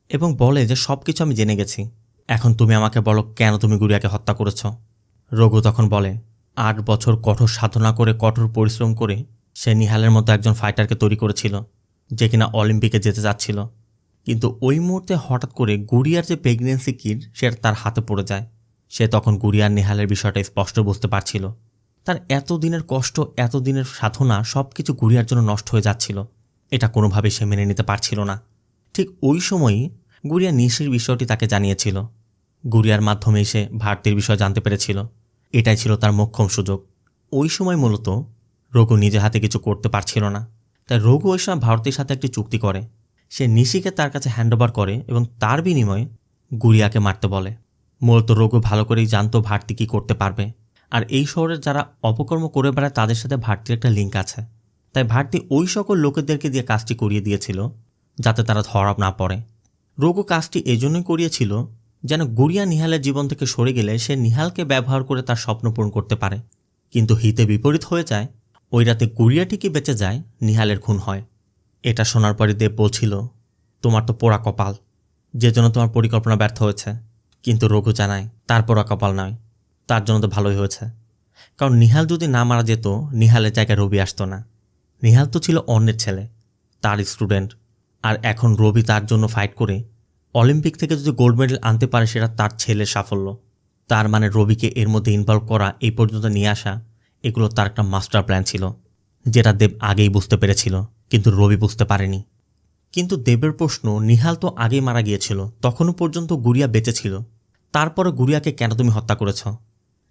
এবং বলে যে সব কিছু আমি জেনে গেছি, এখন তুমি আমাকে বলো কেন তুমি গুড়িয়াকে হত্যা করেছ। রঘু তখন বলে, 8 বছর কঠোর সাধনা করে, কঠোর পরিশ্রম করে সে নিহালের মতো একজন ফাইটারকে তৈরি করেছিল, যে কিনা অলিম্পিকে যেতে যাচ্ছিল। কিন্তু ওই মুহূর্তে হঠাৎ করে গুড়িয়ার যে প্রেগনেন্সি কিট সেটা তার হাতে পড়ে যায়। সে তখন গুড়িয়ার নিহালের বিষয়টা স্পষ্ট বুঝতে পারছিল। তার এতদিনের কষ্ট, এতদিনের সাধনা সব কিছু গুড়িয়ার জন্য নষ্ট হয়ে যাচ্ছিল। এটা কোনোভাবেই সে মেনে নিতে পারছিল না। ঠিক ওই সময়ই গুড়িয়া নিশির বিষয়টি তাকে জানিয়েছিল। গুড়িয়ার মাধ্যমেই সে ভারতীর বিষয় জানতে পেরেছিল। এটাই ছিল তার মোক্ষম সুযোগ। ওই সময় মূলত রঘু নিজে হাতে কিছু করতে পারছিল না, তাই রঘু ওই সময় ভারতীর সাথে একটি চুক্তি করে। সে নিশিকে তার কাছে হ্যান্ডওভার করে এবং তার বিনিময়ে গুড়িয়াকে মারতে বলে। মূলত রঘু ভালো করেই জানতো ভারতী কী করতে পারবে, আর এই শহরের যারা অপকর্ম করে বেড়ায় তাদের সাথে ভারতীর একটা লিঙ্ক আছে। তাই ভারতী ওই সকল লোকেদেরকে দিয়ে কাজটি করিয়ে দিয়েছিল যাতে তারা ধরা না পড়ে। রঘু কাজটি এজন্যই করিয়েছিল যেন গুড়িয়া নিহালের জীবন থেকে সরে গেলে সে নিহালকে ব্যবহার করে তার স্বপ্ন পূরণ করতে পারে। কিন্তু হিতে বিপরীত হয়ে যায়। ওই রাতে গুড়িয়া ঠিকই বেঁচে যায়, নিহালের খুন হয়। এটা শোনার পরে দেব বলছিল, তোমার তো পোড়া কপাল, যে জন্য তোমার পরিকল্পনা ব্যর্থ হয়েছে। কিন্তু রঘু জানায় তার পোড়া কপাল নয়, তার জন্য তো ভালোই হয়েছে। কারণ নিহাল যদি না মারা যেত, নিহালের জায়গায় রবি আসতো না। নিহাল তো ছিল অন্যের ছেলে, তার স্টুডেন্ট। আর এখন রবি তার জন্য ফাইট করে অলিম্পিক থেকে যদি গোল্ড মেডেল আনতে পারে, সেটা তার ছেলের সাফল্য। তার মানে রবিকে এর মধ্যে ইনভলভ করা, এই পর্যন্ত নিয়ে আসা, এগুলো তার একটা মাস্টার প্ল্যান ছিল, যেটা দেব আগেই বুঝতে পেরেছিল, কিন্তু রবি বুঝতে পারেনি। কিন্তু দেবের প্রশ্ন, নিহাল তো আগেই মারা গিয়েছিল, তখনও পর্যন্ত গুড়িয়া বেঁচে ছিল, তারপরে গুড়িয়াকে কেন তুমি হত্যা করেছ?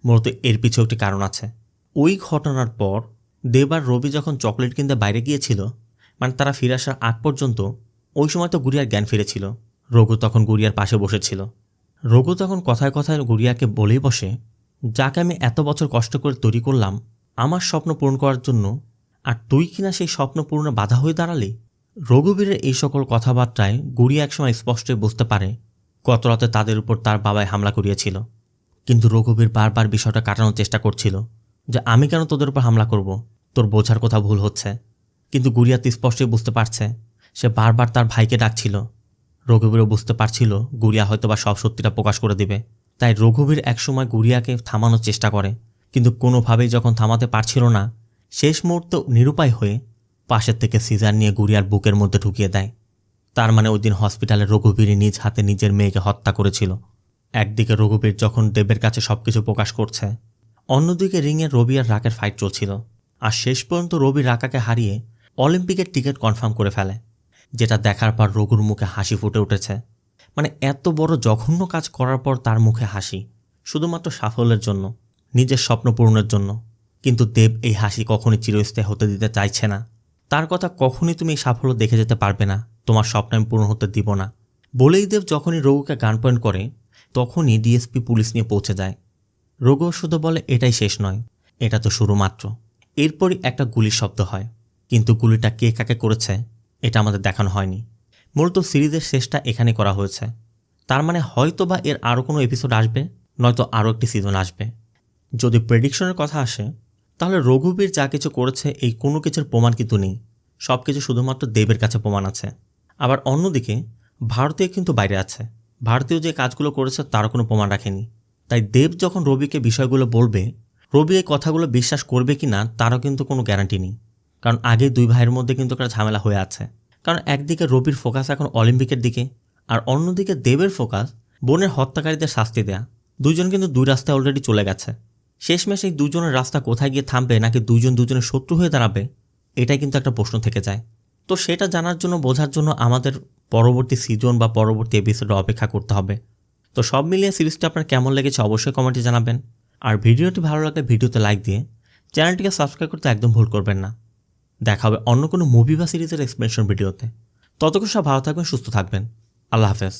মূলত এর পিছু একটি কারণ আছে। ওই ঘটনার পর দেব আর রবি যখন চকলেট কিনতে বাইরে গিয়েছিল, মানে তারা ফিরে আসার আগ পর্যন্ত ওই সময় তো গুড়িয়ার জ্ঞান ফিরেছিল। রঘু তখন গুড়িয়ার পাশে বসেছিল। রঘু তখন কথায় কথায় গুড়িয়াকে বলেই বসে, যাকে আমি এত বছর কষ্ট করে তৈরি করলাম আমার স্বপ্ন পূরণ করার জন্য, আর তুই কিনা সেই স্বপ্ন পূরণে বাধা হয়ে দাঁড়ালি। রঘুবীরের এই সকল কথাবার্তায় গুড়িয়া একসময় স্পষ্টই বুঝতে পারে গত রাতে তাদের উপর তার বাবাই হামলা করিয়েছিল। কিন্তু রঘুবীর বারবার বিষয়টা কাটানোর চেষ্টা করছিল যে আমি কেন তোদের উপর হামলা করব, তোর বোঝার কথা ভুল হচ্ছে। কিন্তু গুড়িয়া তো স্পষ্টই বুঝতে পারছে, সে বারবার তার ভাইকে ডাকছিল। রঘুবীরও বুঝতে পারছিল গুড়িয়া হয়তোবা সব সত্যিটা প্রকাশ করে দিবে। তাই রঘুবীর একসময় গুড়িয়াকে থামানোর চেষ্টা করে, কিন্তু কোনোভাবেই যখন থামাতে পারছিল না, শেষ মুহূর্তে নিরুপায় হয়ে পাশের থেকে সিজার নিয়ে গুড়িয়ার বুকের মধ্যে ঢুকিয়ে দেয়। তার মানে ওই দিন হসপিটালে রঘুবীরই নিজ হাতে নিজের মেয়েকে হত্যা করেছিল। একদিকে রঘুবীর যখন দেবের কাছে সবকিছু প্রকাশ করছে, অন্যদিকে রিংয়ে রবি আর রাকের ফাইট চলছিল। আর শেষ পর্যন্ত রবি রাকাকে হারিয়ে অলিম্পিকের টিকিট কনফার্ম করে ফেলে, যেটা দেখার পর রঘুর মুখে হাসি ফুটে উঠেছে। মানে এত বড় জঘন্য কাজ করার পর তার মুখে হাসি, শুধুমাত্র সাফল্যের জন্য, নিজের স্বপ্ন পূরণের জন্য। কিন্তু দেব এই হাসি কখনই চিরস্থায়ী হতে দিতে চাইছে না। তার কথা, কখনই তুমি এই সাফল্য দেখে যেতে পারবে না, তোমার স্বপ্ন আমি পূরণ হতে দিব না বলেই দেব যখনই রঘুকে গান পয়েন্ট করে তখনই ডিএসপি পুলিশ নিয়ে পৌঁছে যায়। রঘু শুধু বলে এটাই শেষ নয়, এটা তো শুরু মাত্র। এরপরই একটা গুলির শব্দ হয়, কিন্তু গুলিটা কে কাকে করেছে এটা আমাদের দেখানো হয়নি। মূলত সিরিজের শেষটা এখানে করা হয়েছে। তার মানে হয়তো বা এর আরও কোনো এপিসোড আসবে, নয়তো আরও একটি সিজন আসবে। যদি প্রেডিকশনের কথা আসে, তাহলে রঘুবীর যা কিছু করেছে এই কোনো কিছুর প্রমাণ কিন্তু নেই, সব কিছু শুধুমাত্র দেবের কাছে প্রমাণ আছে। আবার অন্যদিকে ভারতীয় কিন্তু বাইরে আছে, ভারতীয় যে কাজগুলো করেছে তারও কোনো প্রমাণ রাখেনি। তাই দেব যখন রবিকে বিষয়গুলো বলবে, রবি এই কথাগুলো বিশ্বাস করবে কি না তারও কিন্তু কোনো গ্যারান্টি নেই। কারণ আগে দুই ভাইয়ের মধ্যে কিন্তু একটা ঝামেলা হয়ে আছে। কারণ একদিকে রবির ফোকাস এখন অলিম্পিকের দিকে, আর অন্যদিকে দেবের ফোকাস বোনের হত্যাকারীদের শাস্তি দেয়া। দুজন কিন্তু দুই রাস্তায় অলরেডি চলে গেছে। শেষমেশ এই দুজনের রাস্তা কোথায় গিয়ে থামবে, নাকি দুজন দুজনের শত্রু হয়ে দাঁড়াবে, এটাই কিন্তু একটা প্রশ্ন থেকে যায়। তো সেটা জানার জন্য, বোঝার জন্য আমাদের পরবর্তী সিজন বা পরবর্তী এপিসোডে অপেক্ষা করতে হবে। তো সব মিলিয়ে সিরিজটা আপনার কেমন লেগেছে অবশ্যই কমেন্টে জানাবেন। আর ভিডিওটি ভালো লাগলে ভিডিওতে লাইক দিয়ে চ্যানেলটিকে সাবস্ক্রাইব করতে একদম ভুল করবেন না। দেখা হবে অন্য কোনো মুভি বা সিরিজের এক্সপ্লেনেশন ভিডিওতে। ততক্ষণ সব ভালো থাকবেন, সুস্থ থাকবেন। আল্লাহ হাফেজ।